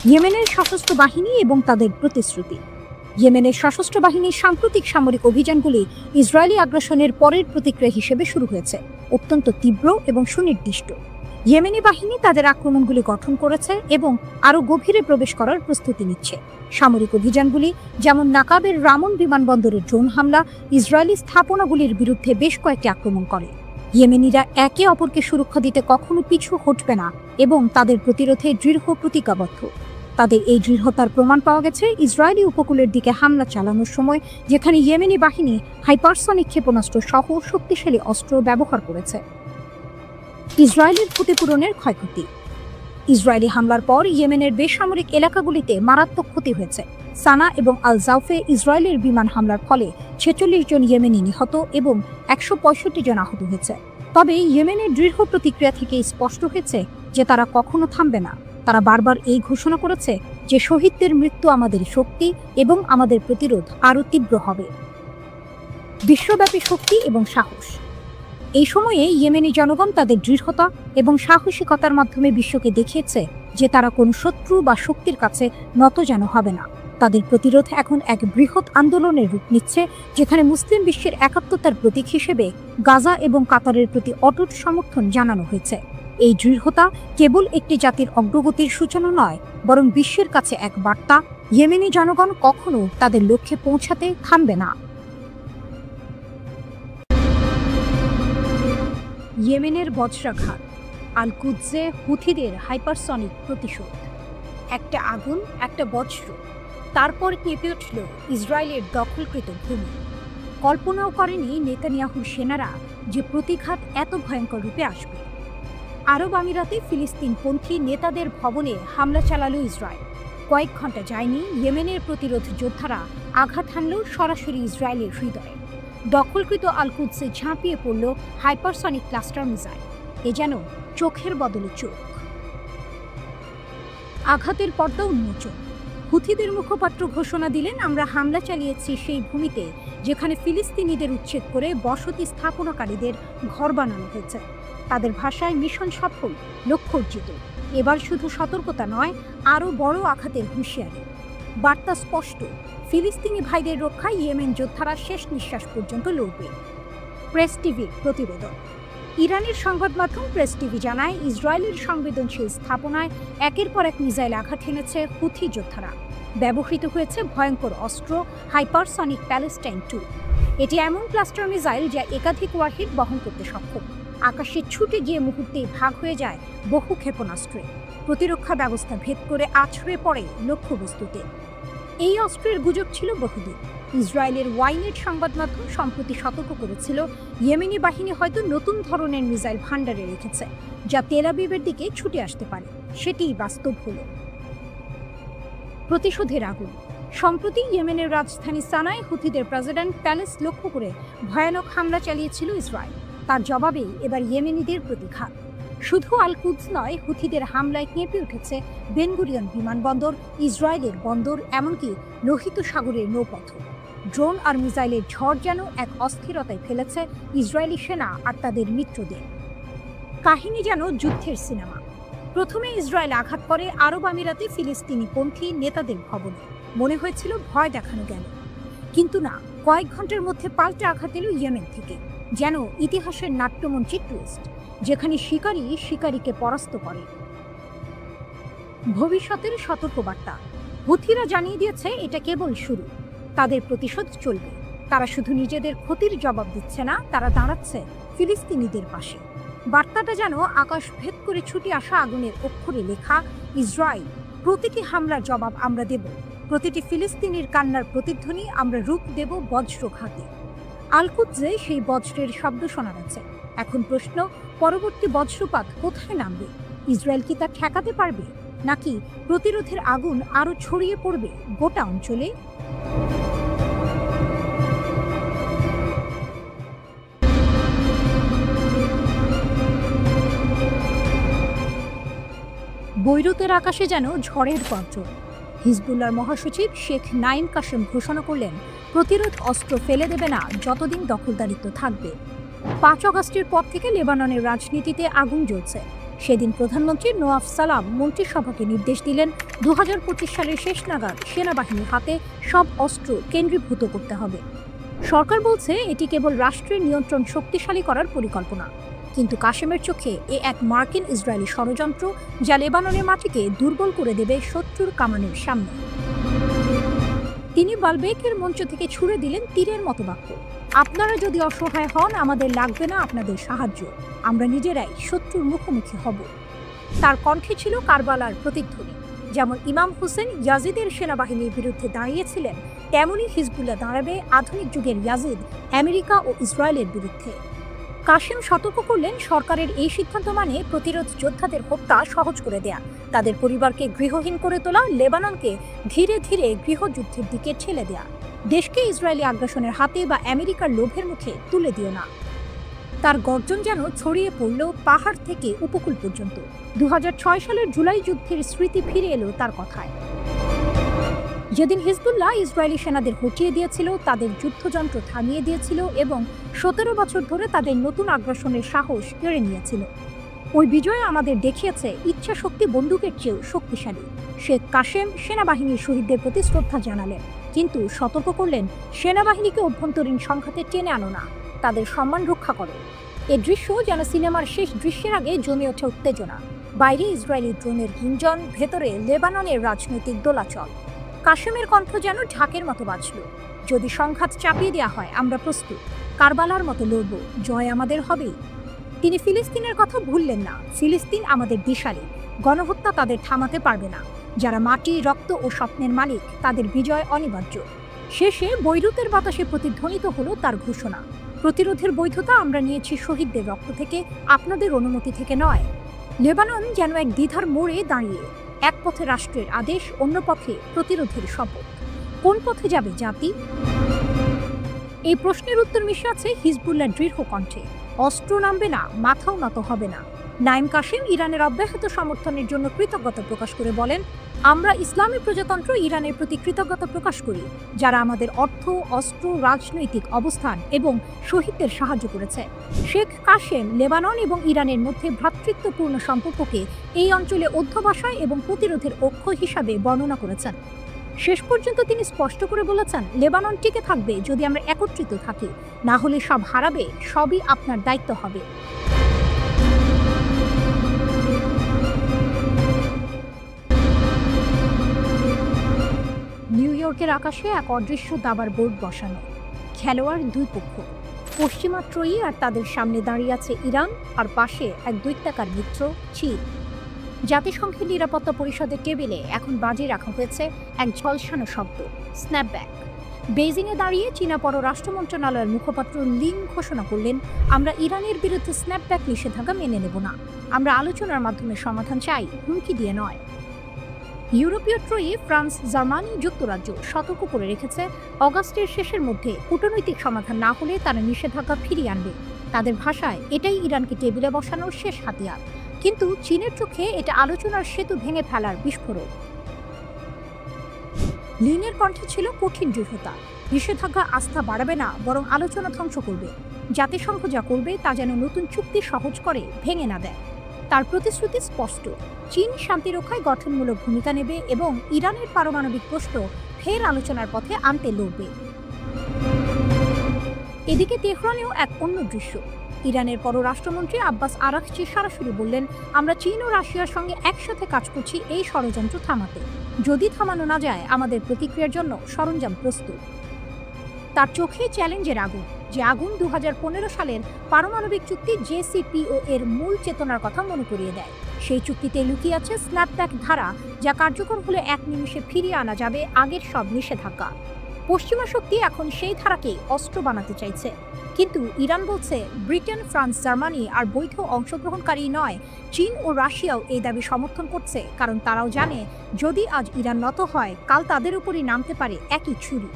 ইয়েমেনের সশস্ত্র বাহিনী এবং তাদের প্রতিশ্রুতি। ইয়েমেনের সশস্ত্র বাহিনীর সাম্প্রতিক সামরিক অভিযানগুলি ইসরায়েলি আগ্রাসনের পরের প্রতিক্রিয়া হিসেবে শুরু হয়েছে, অত্যন্ত তীব্র এবং সুনির্দিষ্ট। ইয়েমেনি বাহিনী তাদের আক্রমণগুলি গঠন করেছে এবং আরও গভীরে প্রবেশ করার প্রস্তুতি নিচ্ছে। সামরিক অভিযানগুলি যেমন নাকাবের রামন বিমানবন্দরের ড্রোন হামলা, ইসরায়েলি স্থাপনাগুলির বিরুদ্ধে বেশ কয়েকটি আক্রমণ করে। ইয়েমেনিরা একে অপরকে সুরক্ষা দিতে কখনো পিছু হটবে না এবং তাদের প্রতিরোধে দৃঢ় প্রতিজ্ঞাবদ্ধ। তাদের এই দৃঢ়তার প্রমাণ পাওয়া গেছে ইসরায়েলি উপকূলের দিকে হামলা চালানোর সময়, যেখানে ইয়েমেনি বাহিনী হাইপারসনিক ক্ষেপণাস্ত্র সহ শক্তিশালী অস্ত্র ব্যবহার করেছে। ইসরায়েলের ক্ষতিপূরণের ক্ষয়ক্ষতি। ইসরায়েলি হামলার পর ইয়েমেনের বেসামরিক এলাকাগুলিতে মারাত্মক ক্ষতি হয়েছে। সানা এবং আল জাউফে ইসরায়েলের বিমান হামলার ফলে 46 জন ইয়েমেনি নিহত এবং 165 জন আহত হয়েছে। তবে ইয়েমেনের দৃঢ় প্রতিক্রিয়া থেকে স্পষ্ট হয়েছে যে তারা কখনো থামবে না। তারা বারবার এই ঘোষণা করেছে যে শহীদদের মৃত্যু আমাদের শক্তি এবং আমাদের প্রতিরোধ আরও তীব্র হবে। বিশ্বব্যাপী শক্তি এবং সাহস। এই সময়ে ইয়েমেনি জনগণ তাদের দৃঢ়তা এবং সাহসিকতার মাধ্যমে বিশ্বকে দেখিয়েছে যে তারা কোনো শত্রু বা শক্তির কাছে নতজানু হবে না। তাদের প্রতিরোধ এখন এক বৃহৎ আন্দোলনের রূপ নিচ্ছে, যেখানে মুসলিম বিশ্বের একাত্মতার প্রতীক হিসেবে গাজা এবং কাতারের প্রতি অটুট সমর্থন জানানো হয়েছে। এই দৃঢ়তা কেবল একটি জাতির অগ্রগতির সূচনা নয়, বরং বিশ্বের কাছে এক বার্তা, ইয়েমেনি জনগণ কখনো তাদের লক্ষ্যে পৌঁছাতে থামবে না। ইয়েমেনের বজ্রাঘাত, আল কুদসে হুথিদের হাইপারসনিক প্রতিশোধ। একটা আগুন, একটা বজ্র, তারপর কেঁপে উঠল ইসরায়েলের দখলকৃত ভূমি। কল্পনাও করেনি নেতানিয়াহুর সেনারা যে প্রতিঘাত এত ভয়ঙ্কর রূপে আসবে। আরব আমিরাতে ফিলিস্তিনপন্থী নেতাদের ভবনে হামলা চালালো ইসরায়েল। কয়েক ঘন্টা যায়নি, ইয়েমেনের প্রতিরোধ যোদ্ধারা আঘাত হানল সরাসরি ইসরায়েলের হৃদয়ে। দখলকৃত আল কুদসে ঝাঁপিয়ে পড়ল হাইপারসনিক ক্লাস্টার মিসাইল। এ যেন চোখের বদলে চোখ। আঘাতের পর্দা উন্মোচন। হুথিদের মুখপাত্র ঘোষণা দিলেন, আমরা হামলা চালিয়েছি সেই ভূমিতে যেখানে ফিলিস্তিনিদের উচ্ছেদ করে বসতি স্থাপনাকারীদের ঘর বানানো হয়েছে। তাদের ভাষায়, মিশন সফল, লক্ষ্য অর্জিত। এবার শুধু সতর্কতা নয়, আরও বড় আঘাতের হুঁশিয়ারি। বার্তা স্পষ্ট, ফিলিস্তিনি ভাইদের রক্ষায় ইয়েমেন যোদ্ধারা শেষ নিঃশ্বাস পর্যন্ত লড়বে। প্রেস টিভির প্রতিবেদন। ইরানের সংবাদ মাধ্যম প্রেস টিভি জানায়, ইসরায়েলের সংবেদনশীল স্থাপনায় একের পর এক মিসাইল আঘাত হেনেছে হুথি যোদ্ধারা। ব্যবহৃত হয়েছে ভয়ঙ্কর অস্ত্র হাইপারসনিক প্যালেস্টাইন 2। এটি এমন ক্লাস্টার মিসাইল যা একাধিক ওয়ারহেড বহন করতে সক্ষম। আকাশে ছুটে গিয়ে মুহূর্তেই ভাগ হয়ে যায় বহু ক্ষেপণাস্ত্রে। প্রতিরক্ষা ব্যবস্থা ভেদ করে আছড়ে পড়ে লক্ষ্যবস্তুতে। এই অস্ত্রের গুজব ছিল বহুদিন। ইসরায়েলের ওয়াইনেট সংবাদ মাধ্যম সম্প্রতি সতর্ক করেছিল, ইয়েমেনি বাহিনী হয়তো নতুন ধরনের মিসাইল ভান্ডারে রেখেছে, যা তেল আবিবের দিকে ছুটে আসতে পারে। সেটিই বাস্তব হল। প্রতিশোধের আগুন। সম্প্রতি ইয়েমেনের রাজধানী সানায় হুথিদের প্রেসিডেন্ট প্যালেস লক্ষ্য করে ভয়ানক হামলা চালিয়েছিল ইসরায়েল। তার জবাবেই এবার ইয়েমেনিদের প্রতিঘাত। শুধু আল কুদস নয়, হুথিদের হামলায় কেঁপে উঠেছে বেন গুরিয়ন বিমানবন্দর, ইসরায়েলের বন্দর, এমনকি লোহিত সাগরের নৌপথ। ড্রোন আর মিসাইলের ঝড় যেন এক অস্থিরতায় ফেলেছে ইসরায়েলি সেনা আর তাদের মিত্রদের। কাহিনী যেন যুদ্ধের সিনেমা। প্রথমে ইসরায়েল আঘাত করে আরব আমিরাতে ফিলিস্তিনি পন্থী নেতাদের ভবনে। মনে হয়েছিল ভয় দেখানো গেল, কিন্তু না, কয়েক ঘন্টার মধ্যে পাল্টা আঘাত এলো ইয়েমেন থেকে। যেন ইতিহাসের নাট্যমঞ্চে টুইস্ট, যেখানে শিকারী শিকারীকে পরাস্ত করে। ভবিষ্যতের সতর্কবার্তা। হুথিরা জানিয়ে দিয়েছে এটা কেবল শুরু। তাদের প্রতিশোধ চলবে। তারা শুধু নিজেদের ক্ষতির জবাব দিচ্ছে না, তারা দাঁড়াচ্ছে ফিলিস্তিনিদের পাশে। বার্তাটা যেন আকাশ ভেদ করে ছুটে আসা আগুনের অক্ষরে লেখা, ইসরায়েল, প্রতিটি হামলার জবাব আমরা দেব। প্রতিটি ফিলিস্তিনির কান্নার প্রতিধ্বনি আমরা রূপ দেব বজ্রঘাতে। আল কুদসে সেই বজ্রের শব্দ শোনা যাচ্ছে। এখন প্রশ্ন, পরবর্তী বজ্রপাত কোথায় নামবে? ইসরায়েল কি তা ঠেকাতে পারবে, নাকি প্রতিরোধের আগুন আরো ছড়িয়ে পড়বে গোটা অঞ্চলে? বৈরুতের আকাশে যেন ঝড়ের গর্জন। হিজবুল্লাহর মহাসচিব শেখ নাঈম কাশেম ঘোষণা করলেন, প্রতিরোধ অস্ত্র ফেলে দেবে না যতদিন দখলদারিত্ব থাকবে। ৫ আগস্টের পর থেকে লেবাননের রাজনীতিতে আগুন জ্বলছে। সেদিন প্রধানমন্ত্রী নোয়াফ সালাম মন্ত্রিসভাকে নির্দেশ দিলেন ২০২৫ সালের শেষ নাগাদ সেনাবাহিনীর হাতে সব অস্ত্র কেন্দ্রীভূত করতে হবে। সরকার বলছে এটি কেবল রাষ্ট্রের নিয়ন্ত্রণ শক্তিশালী করার পরিকল্পনা, কিন্তু কাশেমের চোখে এ এক মার্কিন ইসরায়েলি ষড়যন্ত্র, যা লেবাননের মাটিকে দুর্বল করে দেবে শত্রুর কামানের সামনে। তিনি বালবেকের মঞ্চ থেকে ছুড়ে দিলেন তীরের মতো বাক্য, আপনারা যদি অসহায় হন, আমাদের লাগবে না আপনাদের সাহায্য, আমরা নিজেরাই শত্রুর মুখোমুখি হব। তার কণ্ঠে ছিল কারবালার প্রতিধ্বনি। যেমন ইমাম হুসেন ইয়াজিদের সেনাবাহিনীর বিরুদ্ধে দাঁড়িয়েছিলেন, তেমনই হিজবুল্লাহ দাঁড়াবে আধুনিক যুগের ইয়াজিদ, আমেরিকা ও ইসরায়েলের বিরুদ্ধে। কাশেম সতর্ক করলেন, সরকারের এই সিদ্ধান্ত মানে প্রতিরোধ যোদ্ধাদের হত্যা সহজ করে দেয়া, তাদের পরিবারকে গৃহহীন করে তোলা, লেবাননকে ধীরে ধীরে গৃহযুদ্ধের দিকে ঠেলে দেয়া। দেশকে ইসরায়েলি আগ্রাসনের হাতে বা আমেরিকার লোভের মুখে তুলে দিও না। তার গর্জন যেন ছড়িয়ে পড়ল পাহাড় থেকে উপকূল পর্যন্ত। ২০০৬ সালের জুলাই যুদ্ধের স্মৃতি ফিরে এলো তার কথায়। যেদিন হিজবুল্লাহ ইসরায়েলি সেনাদের হটিয়ে দিয়েছিল, তাদের যুদ্ধযন্ত্র থামিয়ে দিয়েছিল এবং ১৭ বছর ধরে তাদের নতুন আগ্রাসনের সাহস কেড়ে নিয়েছিল। ওই বিজয় আমাদের দেখিয়েছে ইচ্ছা শক্তি বন্দুকের চেয়েও শক্তিশালী। শেখ কাশেম সেনাবাহিনীর শহীদদের প্রতি শ্রদ্ধা জানালেন, কিন্তু সতর্ক করলেন, সেনাবাহিনীকে অভ্যন্তরীণ সংঘাতে টেনে আনো না, তাদের সম্মান রক্ষা করো। এ দৃশ্য যেন সিনেমার শেষ দৃশ্যের আগে জমে ওঠে উত্তেজনা। বাইরে ইসরায়েলি ড্রোনের গুঞ্জন, ভেতরে লেবাননের রাজনৈতিক দোলাচল। কাশেমের কণ্ঠ যেন ঢাকের মতো বাজল, যদি সংঘাত চাপিয়ে দেওয়া হয়, আমরা প্রস্তুত, কারবালার মতো লড়ব, জয় আমাদের হবেই। তিনি ফিলিস্তিনের কথা ভুললেন না, ফিলিস্তিন আমাদের দিশারি, গণহত্যা তাদের থামাতে পারবে না, যারা মাটি, রক্ত ও স্বপ্নের মালিক, তাদের বিজয় অনিবার্য। শেষে বৈরুতের বাতাসে প্রতিধ্বনিত হলো তার ঘোষণা, প্রতিরোধের বৈধতা আমরা নিয়েছি শহীদদের রক্ত থেকে, আপনাদের অনুমতি থেকে নয়। লেবানন যেন এক দ্বিধার মোড়ে দাঁড়িয়ে, এক পথে রাষ্ট্রের আদেশ, অন্য পথে প্রতিরোধের শপথ। কোন পথে যাবে জাতি? এই প্রশ্নের উত্তর মিশে আছে হিজবুল্লাহ দৃঢ় কণ্ঠে, অস্ত্র নামবে না, মাথাও নত হবে না। নাঈম কাশেম ইরানের অব্যাহত সমর্থনের জন্য কৃতজ্ঞতা প্রকাশ করে বলেন, আমরা ইসলামী প্রজাতন্ত্র ইরানের প্রতি কৃতজ্ঞতা প্রকাশ করি, যারা আমাদের অর্থ, অস্ত্র, রাজনৈতিক অবস্থান এবং শহীদদের সাহায্য করেছে। শেখ কাশেম লেবানন এবং ইরানের মধ্যে ভ্রাতৃত্বপূর্ণ সম্পর্ককে এই অঞ্চলে অধ্যবসায় এবং প্রতিরোধের অক্ষ হিসাবে বর্ণনা করেছেন। শেষ পর্যন্ত তিনি স্পষ্ট করে বলেছেন, লেবানন টিকে থাকবে যদি আমরা একত্রিত থাকি, না হলে সব হারাবে, সবই আপনার দায়িত্ব হবে। নিউ ইয়র্কের আকাশে এক অদৃশ্য দাবার বোর্ড বসানো, খেলোয়াড় দুই পক্ষ, পশ্চিমা ত্রয়ী আর তাদের সামনে দাঁড়িয়ে আছে ইরান, আর পাশে এক দৈত্যাকার মিত্র চীন। জাতিসংঘের নিরাপত্তা পরিষদের টেবিলে এখন বাজি রাখা হয়েছে এক ঝলসানো শব্দ, স্ন্যাপব্যাক। বেইজিংয়ে দাঁড়িয়ে চীনা পররাষ্ট্র মন্ত্রণালয়ের মুখপাত্র লিন ঘোষণা করলেন, আমরা ইরানের বিরুদ্ধে স্ন্যাপব্যাক নিষেধাজ্ঞা মেনে নেব না। আমরা আলোচনার মাধ্যমে সমাধান চাই, হুমকি দিয়ে নয়। ইউরোপীয় ত্রয়ী ফ্রান্স, জার্মানি, যুক্তরাজ্য সতর্ক করে রেখেছে, অগাস্টের শেষের মধ্যে কূটনৈতিক সমাধান না হলে তারা নিষেধাজ্ঞা ফিরিয়ে আনবে। তাদের ভাষায় এটাই ইরানকে টেবিলে বসানোর শেষ হাতিয়ার। কিন্তু চীনের চোখে এটা আলোচনার সেতু ভেঙে ফেলার বিস্ফোরক। লিনের কণ্ঠে ছিল কঠিন দৃঢ়তা। নিষেধাজ্ঞা আস্থা বাড়াবে না, বরং আলোচনা ধ্বংস করবে। জাতিসংঘ যা করবে তা যেন নতুন চুক্তি সহজ করে, ভেঙে না দেয়। তার প্রতিশ্রুতি স্পষ্ট, চীন শান্তি রক্ষায় গঠনমূলক ভূমিকা নেবে এবং ইরানের পারমাণবিক প্রশ্ন ফের আলোচনার পথে আনতে লড়বে। এদিকে তেহরানেও এক অন্য দৃশ্য। ইরানের পররাষ্ট্রমন্ত্রী আব্বাস আরাকচি সরাসরি বললেন, আমরা চীন ও রাশিয়ার সঙ্গে একসাথে কাজ করছি এই ষড়যন্ত্র থামাতে। যদি থামানো না যায়, আমাদের প্রতিক্রিয়ার জন্য সরঞ্জাম প্রস্তুত। তার চোখে চ্যালেঞ্জের আগুন, যে আগুন 2015 সালের পারমাণবিক চুক্তি JCPOA এর মূল চেতনার কথা মনে করিয়ে দেয়। সেই চুক্তিতে লুকিয়ে আছে স্ন্যাপব্যাক ধারা, যা কার্যকর হলে এক নিমিষে ফিরিয়ে আনা যাবে আগের সব নিষেধাজ্ঞা। পশ্চিমা শক্তি এখন সেই ধারাকেই অস্ত্র বানাতে চাইছে। কিন্তু ইরান বলছে, ব্রিটেন, ফ্রান্স, জার্মানি আর বৈধ অংশগ্রহণকারী নয়, চীন ও রাশিয়াও এই দাবি সমর্থন করছে, কারণ তারাও জানে যদি আজ ইরান নত হয়, কাল তাদের উপরই নামতে পারে একই ছুরি।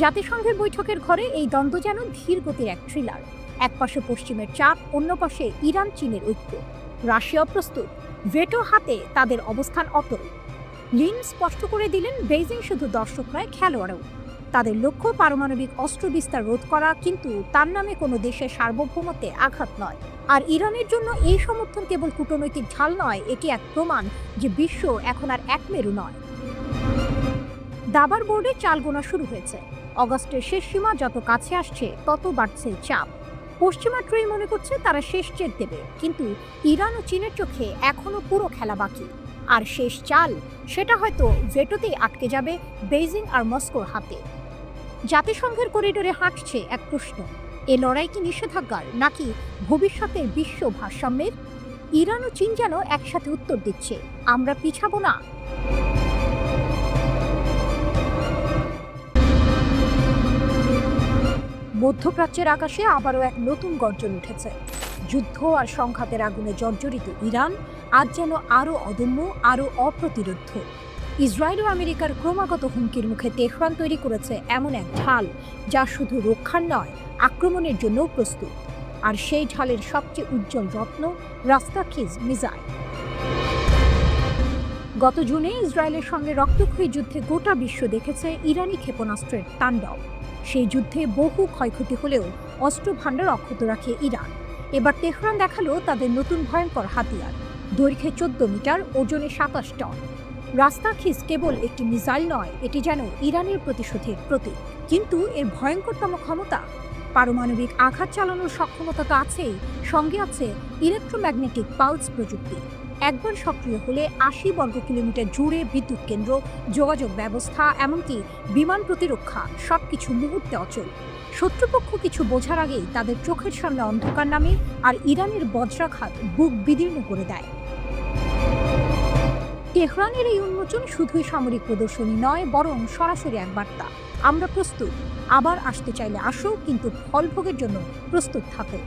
জাতিসংঘের বৈঠকের ঘরে এই দ্বন্দ্ব যেন ধীর গতির এক থ্রিলার। এক পাশে পশ্চিমের চাপ, অন্য পাশে ইরান চীনের ঐক্য। রাশিয়াও প্রস্তুত, ভেটো হাতে তাদের অবস্থান অটল। লিন স্পষ্ট করে দিলেন, বেইজিং শুধু দর্শক নয়, খেলোয়াড়ও। তাদের লক্ষ্য পারমাণবিক অস্ত্র বিস্তার রোধ করা, কিন্তু তার নামে কোনো দেশের সার্বভৌমত্বে আঘাত নয়। আর ইরানের জন্য এই সমর্থন কেবল কূটনৈতিক ঢাল নয়, এটি এক প্রমাণ যে বিশ্ব এখন আর একমেরু নয়। দাবার বোর্ডে চাল গোনা শুরু হয়েছে। অগাস্টের শেষ সীমা যত কাছে আসছে, তত বাড়ছে চাপ। পশ্চিমা ত্রয়ী মনে করছে তারা শেষ চেক দেবে, কিন্তু ইরান ও চীনের চোখে এখনো পুরো খেলা বাকি। আর শেষ চাল, সেটা হয়তো ভেটোতেই আটকে যাবে বেইজিং আর মস্কোর হাতে। জাতিসংঘের করিডোরে হাঁটছে এক প্রশ্ন, এ লড়াই কি নিষেধাজ্ঞার নাকি ভবিষ্যতের বিশ্ব ভারসাম্যের? ইরান ও চীন যেন একসাথে উত্তর দিচ্ছে, আমরা পিছাবো না। মধ্যপ্রাচ্যের আকাশে আবারও এক নতুন গর্জন উঠেছে। যুদ্ধ আর সংঘাতের আগুনে জর্জরিত ইরান আজ যেন আরও অদম্য, আরও অপ্রতিরোধ্য। ইসরায়েল ও আমেরিকার ক্রমাগত হুমকির মুখে তেহরান তৈরি করেছে এমন এক ঢাল, যা শুধু রক্ষার নয়, আক্রমণের জন্যও প্রস্তুত। আর সেই ঢালের সবচেয়ে উজ্জ্বল রত্ন রাস্তাখিজ মিসাইল। গত জুনে ইসরায়েলের সঙ্গে রক্তক্ষয়ী যুদ্ধে গোটা বিশ্ব দেখেছে ইরানি ক্ষেপণাস্ত্রের তাণ্ডব। সেই যুদ্ধে বহু ক্ষয়ক্ষতি হলেও অস্ত্র ভাণ্ডার অক্ষত রাখে ইরান। এবার তেহরান দেখালো তাদের নতুন ভয়ঙ্কর হাতিয়ার, দৈর্ঘ্যে 14 মিটার, ওজনে 27 টন। রাস্তাখিজ কেবল একটি মিসাইল নয়, এটি যেন ইরানের প্রতিশোধের প্রতীক। কিন্তু এর ভয়ঙ্করতম ক্ষমতা, পারমাণবিক আঘাত চালানোর সক্ষমতা তো আছেই, সঙ্গে আছে ইলেকট্রোম্যাগনেটিক পালস প্রযুক্তি। একবার সক্রিয় হলে 80 বর্গ কিলোমিটার জুড়ে বিদ্যুৎ কেন্দ্র, যোগাযোগ ব্যবস্থা, এমনকি বিমান প্রতিরক্ষা সবকিছু মুহূর্তে অচল। শত্রুপক্ষ কিছু বোঝার আগেই তাদের চোখের সামনে অন্ধকার নামে, আর ইরানের বজ্রাঘাত বুক বিদীর্ণ করে দেয়। তেহরানের এই উন্মোচন শুধুই সামরিক প্রদর্শনী নয়, বরং সরাসরি এক বার্তা, আমরা প্রস্তুত, আবার আসতে চাইলে আসো, কিন্তু ফলভোগের জন্য প্রস্তুত থাকো।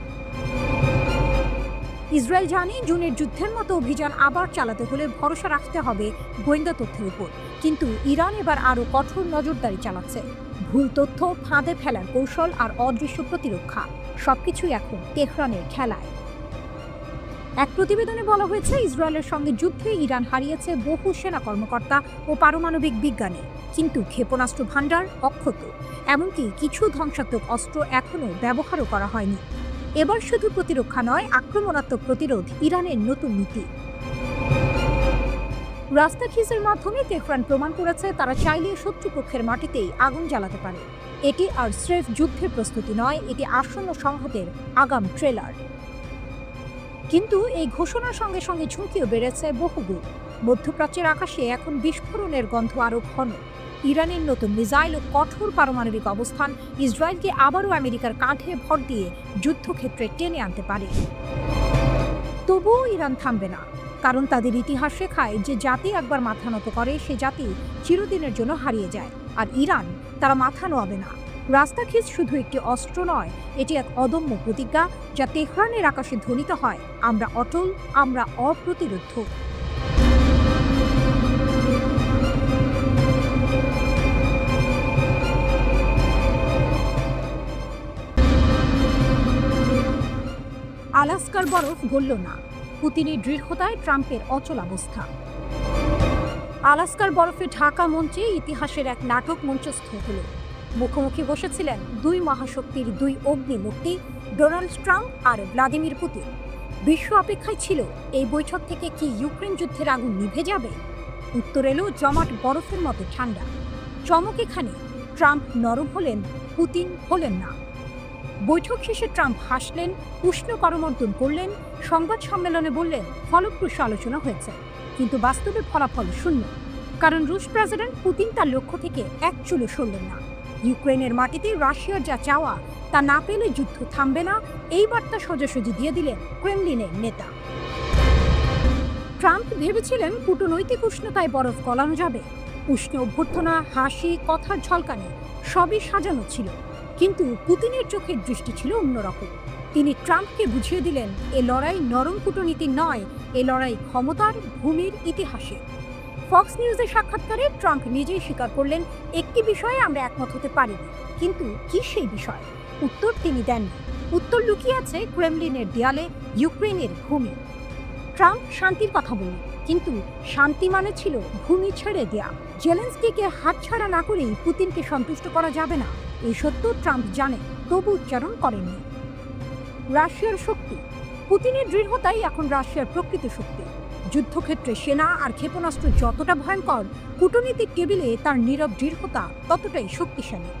ইসরায়েল জানে জুনের যুদ্ধের মতো অভিযান আবার চালাতে হলে ভরসা রাখতে হবে গোয়েন্দা তথ্যের উপর। কিন্তু ইরান এবার আরও কঠোর নজরদারি চালাচ্ছে। ভুল তথ্য, ফাঁদে ফেলার কৌশল আর অদৃশ্য প্রতিরক্ষা, সবকিছুই এখন তেহরানের খেলায়। এক প্রতিবেদনে বলা হয়েছে, ইসরায়েলের সঙ্গে যুদ্ধে ইরান হারিয়েছে বহু সেনা কর্মকর্তা ও পারমাণবিক বিজ্ঞানী, কিন্তু ক্ষেপণাস্ত্র ভাণ্ডার অক্ষত। এমনকি কিছু ধ্বংসাত্মক অস্ত্র এখনও ব্যবহারও করা হয়নি। এবার শুধু প্রতিরক্ষা নয়, আক্রমণাত্মক প্রতিরোধ ইরানের নতুন নীতি। রাস্তাখিজের মাধ্যমে তেহরান প্রমাণ করেছে তারা চাইলে শত্রুপক্ষের মাটিতেই আগুন জ্বালাতে পারে। এটি আর স্রেফ যুদ্ধের প্রস্তুতি নয়, এটি আসন্ন সংঘাতের আগাম ট্রেলার। কিন্তু এই ঘোষণার সঙ্গে সঙ্গে ঝুঁকিও বেড়েছে বহুগুণ। মধ্যপ্রাচ্যের আকাশে এখন বিস্ফোরণের গন্ধ আরও ঘন। ইরানের নতুন মিসাইল ও কঠোর পারমাণবিক অবস্থান ইসরায়েলকে আবারও আমেরিকার কাঁধে ভর দিয়ে যুদ্ধক্ষেত্রে টেনে আনতে পারে। তবুও ইরান থামবে না, কারণ তাদের ইতিহাস শেখায় যে জাতি একবার মাথা নত করে সে জাতি চিরদিনের জন্য হারিয়ে যায়। আর ইরান, তারা মাথা নোয়াবে না। রাস্তাখিজ শুধু একটি অস্ত্র নয়, এটি এক অদম্য প্রতিজ্ঞা যা তেহরানের আকাশে ধ্বনিত হয়, আমরা অটল, আমরা অপ্রতিরোধ্য। আলাস্কার বরফ গলল না, পুতিনের দৃঢ়তায় ট্রাম্পের অচলাবস্থা। আলাস্কার বরফে ঢাকা মঞ্চে ইতিহাসের এক নাটক মঞ্চস্থ হল। মুখোমুখি বসেছিলেন দুই মহাশক্তির দুই অগ্নিমূর্তি, ডোনাল্ড ট্রাম্প আর ভ্লাদিমির পুতিন। বিশ্ব অপেক্ষায় ছিল এই বৈঠক থেকে কি ইউক্রেন যুদ্ধের আগুন নিভে যাবে। উত্তর এলো জমাট বরফের মতো ঠান্ডা। চমক এখানে, ট্রাম্প নরম হলেন, পুতিন হলেন না। বৈঠক শেষে ট্রাম্প হাসলেন, উষ্ণ করমর্দন করলেন, সংবাদ সম্মেলনে বললেন ফলপ্রসূ আলোচনা হয়েছে, কিন্তু বাস্তবে ফলাফল শূন্য। কারণ রুশ প্রেসিডেন্ট পুতিন তার লক্ষ্য থেকে এক চুলো সরলেন না। ইউক্রেনের মাটিতে রাশিয়ার যা চাওয়া তা না পেলে যুদ্ধ থামবে না, এই বার্তা সোজাসুজি দিয়ে দিলেন ক্রেমলিনের নেতা। ট্রাম্প ভেবেছিলেন কূটনৈতিক উষ্ণতায় বরফ গলানো যাবে। উষ্ণ অভ্যর্থনা, হাসি, কথার ঝলকানি সবই সাজানো ছিল, কিন্তু পুতিনের চোখের দৃষ্টি ছিল অন্যরকম। তিনি ট্রাম্পকে বুঝিয়ে দিলেন এ লড়াই নরম কূটনীতি নয়, এ লড়াই ক্ষমতার, ভূমির, ইতিহাসে। ফক্স নিউজের সাক্ষাৎকারে ট্রাম্প নিজেই স্বীকার করলেন, একটি বিষয়ে আমরা একমত হতে পারিনি, কিন্তু কি সেই বিষয়? উত্তর তিনি দেননি। উত্তর লুকিয়ে আছে ক্রেমলিনের দেয়ালে, ইউক্রেনের ভূমি। ট্রাম্প শান্তির কথা বললেন, কিন্তু শান্তি মানে ছিল ভূমি ছেড়ে দেয়া। জেলেনস্কিকে হাতছাড়া না করেই পুতিনকে সন্তুষ্ট করা যাবে না, এই সত্য ট্রাম্প জানেন, তবু উচ্চারণ করেননি। রাশিয়ার শক্তি, পুতিনের দৃঢ়তাই এখন রাশিয়ার প্রকৃত শক্তি। যুদ্ধক্ষেত্রে সেনা আর ক্ষেপণাস্ত্র যতটা ভয়ঙ্কর, কূটনীতিক টেবিলে তার নীরব দৃঢ়তা ততটাই শক্তিশালী।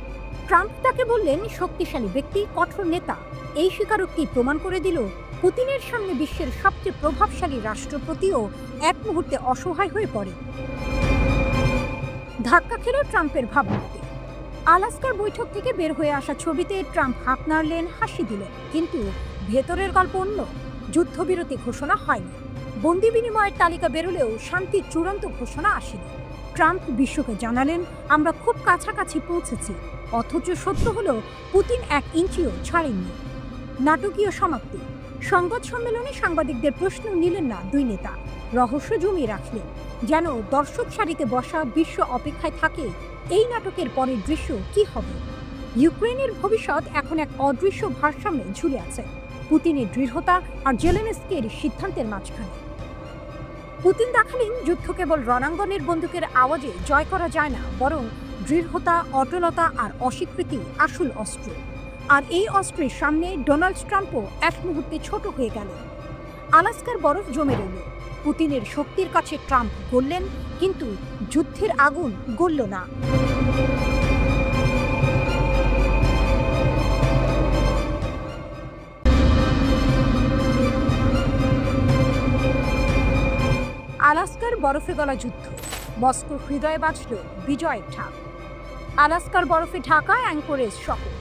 ট্রাম্প তাকে বললেন শক্তিশালী ব্যক্তি, কঠোর নেতা। এই স্বীকারোক্তি প্রমাণ করে দিল পুতিনের সামনে বিশ্বের সবচেয়ে প্রভাবশালী রাষ্ট্রপতিও এক মুহূর্তে অসহায় হয়ে পড়ে। ধাক্কা খেল ট্রাম্পের ভাবমূর্তি। আলাস্কার বৈঠক থেকে বের হয়ে আসা ছবিতে ট্রাম্প হাত নাড়লেন, হাসি দিলেন, কিন্তু ভেতরের গল্প অন্য। যুদ্ধবিরতি ঘোষণা হয়নি, বন্দি বিনিময়ের তালিকা বেরোলেও শান্তির চূড়ান্ত ঘোষণা আসেনি। ট্রাম্প বিশ্বকে জানালেন, আমরা খুব কাছাকাছি পৌঁছেছি, অথচ সত্য হলো পুতিন 1 ইঞ্চিও ছাড়েননি। নাটকীয় সমাপ্তি। সংবাদ সম্মেলনে সাংবাদিকদের প্রশ্ন নিলেন না দুই নেতা, রহস্য জমিয়ে রাখলেন, যেন দর্শক সারিতে বসা বিশ্ব অপেক্ষায় থাকে এই নাটকের পরের দৃশ্য কি হবে। ইউক্রেনের ভবিষ্যৎ এখন এক অদৃশ্য ভারসাম্যে ঝুলে আছে, পুতিনের দৃঢ়তা আর জেলেনস্কির সিদ্ধান্তের মাঝখানে। পুতিন দেখালেন যুদ্ধ কেবল রণাঙ্গনের বন্দুকের আওয়াজে জয় করা যায় না, বরং দৃঢ়তা, অটলতা আর অস্বীকৃতি আসল অস্ত্র। আর এই অস্ত্রের সামনে ডোনাল্ড ট্রাম্পও এক মুহূর্তে ছোট হয়ে গেলেন। আলাস্কার বরফ জমে রইল, পুতিনের শক্তির কাছে ট্রাম্প গললেন, কিন্তু যুদ্ধের আগুন গলল না। আলাস্কার বরফে গলা যুদ্ধ, মস্কোর হৃদয়ে বাজল বিজয়ের ঢাক। আলাস্কার বরফে ঢাকা অ্যাঙ্করেজ শহর।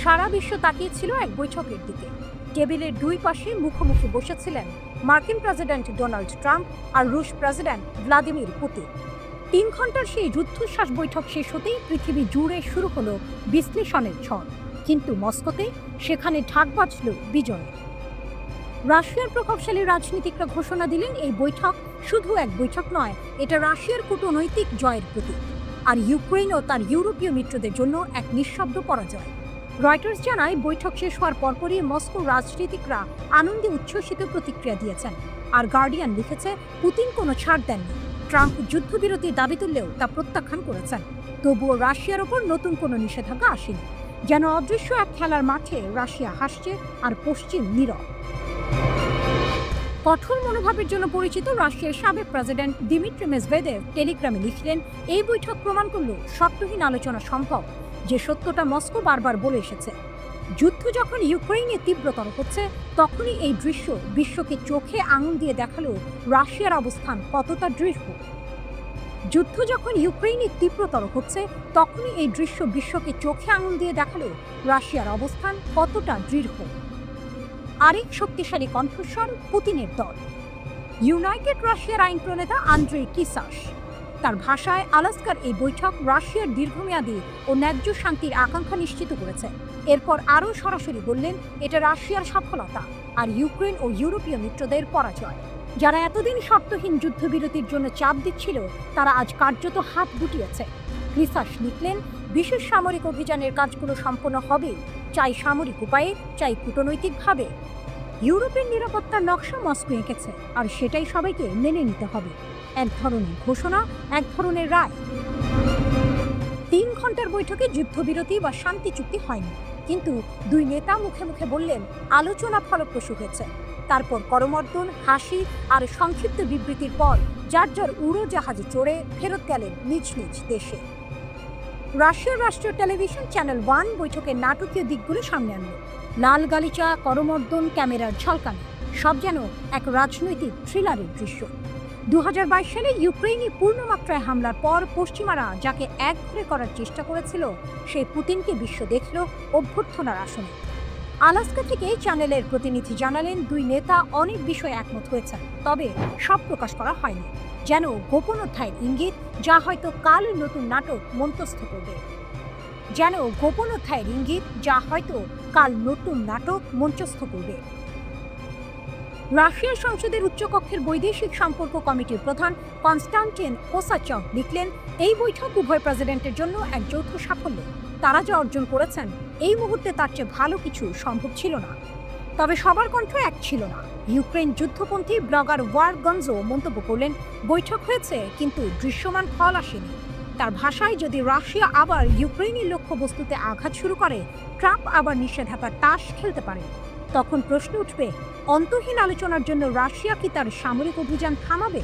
সারা বিশ্ব তাকিয়েছিল এক বৈঠকের দিকে। টেবিলের দুই পাশে মুখোমুখি বসেছিলেন মার্কিন প্রেসিডেন্ট ডোনাল্ড ট্রাম্প আর রুশ প্রেসিডেন্ট ভ্লাদিমির পুতিন। 3 ঘন্টার সেই রুদ্ধশ্বাস বৈঠক শেষ হতেই পৃথিবী জুড়ে শুরু হলো বিশ্লেষণের ঝড়, কিন্তু মস্কোতে সেখানে ঢাক বাজল বিজয়ের। রাশিয়ার প্রভাবশালী রাজনীতিকরা ঘোষণা দিলেন এই বৈঠক শুধু এক বৈঠক নয়, এটা রাশিয়ার কূটনৈতিক জয়ের প্রতীক, আর ইউক্রেন ও তার ইউরোপীয় মিত্রদের জন্য এক নিঃশব্দ পরাজয়। রয়টার্স জানায় বৈঠক শেষ হওয়ার পরপরই মস্কোর রাজনীতিকরা আনন্দে উচ্ছ্বসিত প্রতিক্রিয়া দিয়েছেন, আর গার্ডিয়ান লিখেছে পুতিন কোনো ছাড় দেননি। ট্রাম্প যুদ্ধবিরতির দাবি তুললেও তা প্রত্যাখ্যান করেছেন। তবুও রাশিয়ার ওপর নতুন কোনো নিষেধাজ্ঞা আসেনি, যেন অদৃশ্য এক খেলার মাঠে রাশিয়া হাসছে আর পশ্চিম নীরব। কঠোর মনোভাবের জন্য পরিচিত রাশিয়ার সাবেক প্রেসিডেন্ট দিমিত্রি মেদভেদেভ টেলিগ্রামে লিখলেন, এই বৈঠক প্রমাণ করল শর্তহীন আলোচনা সম্ভব, যে সত্যটা মস্কো বারবার বলে এসেছে। যুদ্ধ যখন ইউক্রেনে তীব্রতর হচ্ছে, তখনই এই দৃশ্য বিশ্বকে চোখে আঙুল দিয়ে দেখালো রাশিয়ার অবস্থান কতটা দৃঢ়। যুদ্ধ যখন ইউক্রেনে তীব্রতর হচ্ছে, তখনই এই দৃশ্য বিশ্বকে চোখে আঙুল দিয়ে দেখালো রাশিয়ার অবস্থান কতটা দৃঢ়। আরেক শক্তিশালী কণ্ঠস্বর পুতিনের দল। ইউনাইটেড রাশিয়ার আইন প্রণেতা আন্দ্রেই কিসাস। তার ভাষায় আলাস্কার এই বৈঠক রাশিয়ার দীর্ঘমেয়াদী ও ন্যায্য শান্তির আকাঙ্ক্ষা নিশ্চিত করেছে। এরপর আরও সরাসরি বললেন, এটা রাশিয়ার সফলতা আর ইউক্রেন ও ইউরোপীয় মিত্রদের পরাজয়। যারা এতদিন শর্তহীন যুদ্ধবিরতির জন্য চাপ দিচ্ছিল, তারা আজ কার্যত হাত গুটিয়েছে। কিসাস লিখলেন, বিশেষ সামরিক অভিযানের কাজগুলো সম্পন্ন হবে, চাই সামরিক উপায়ে, চাই কূটনৈতিকভাবে। ইউরোপের নিরাপত্তার নকশা মস্কো এঁকেছে, আর সেটাই সবাইকে মেনে নিতে হবে। এক ধরনের ঘোষণা, এক ধরনের রায়। 3 ঘন্টার বৈঠকে যুদ্ধবিরতি বা শান্তি চুক্তি হয়নি, কিন্তু দুই নেতা মুখে মুখে বললেন আলোচনা ফলপ্রসূ হয়েছে। তারপর করমর্দন, হাসি আর সংক্ষিপ্ত বিবৃতির পর যার যার উড়োজাহাজে চড়ে ফেরত গেলেন নিজ নিজ দেশে। রাশিয়ার রাষ্ট্রীয় টেলিভিশন চ্যানেল 1 বৈঠকের নাটকীয় দিকগুলো সামনে আনল। লাল গালিচা, করমর্দন, ক্যামেরার ঝলকানি, সব যেন এক রাজনৈতিক থ্রিলারের দৃশ্য। 2022 সালে ইউক্রেনে পূর্ণমাত্রায় হামলার পর পশ্চিমারা যাকে একঘরে করার চেষ্টা করেছিল, সেই পুতিনকে বিশ্ব দেখল অভ্যর্থনার আসনে। আলাস্কা থেকে চ্যানেলের প্রতিনিধি জানালেন, দুই নেতা অনেক বিষয়ে একমত হয়েছেন, তবে সব প্রকাশ করা হয়নি। যেন গোপন অধ্যায়ের ইঙ্গিত, যা হয়তো কাল নতুন নাটক মঞ্চস্থ করবে। যেন গোপন অধ্যায়ের ইঙ্গিত, যা হয়তো কাল নতুন নাটক মঞ্চস্থ করবে। রাশিয়ার সংসদের উচ্চকক্ষের বৈদেশিক সম্পর্ক কমিটির প্রধান কনস্টান্টিন কোসাচভ লিখলেন, এই বৈঠক উভয় প্রেসিডেন্টের জন্য এক যৌথ সাফল্য। তারা যা অর্জন করেছেন, এই মুহূর্তে তার চেয়ে ভালো কিছু সম্ভব ছিল না। তবে সবার কণ্ঠ এক ছিল না। ইউক্রেন যুদ্ধপন্থী ব্লগার ওয়ার গঞ্জো মন্তব্য করলেন, বৈঠক হয়েছে কিন্তু দৃশ্যমান ফল আসেনি। তার ভাষায়, যদি রাশিয়া আবার ইউক্রেনের লক্ষ্যবস্তুতে আঘাত শুরু করে, ট্রাম্প আবার নিষেধাজ্ঞার তাস খেলতে পারে। তখন প্রশ্ন উঠবে, অন্তহীন আলোচনার জন্য রাশিয়া কি তার সামরিক অভিযান থামাবে?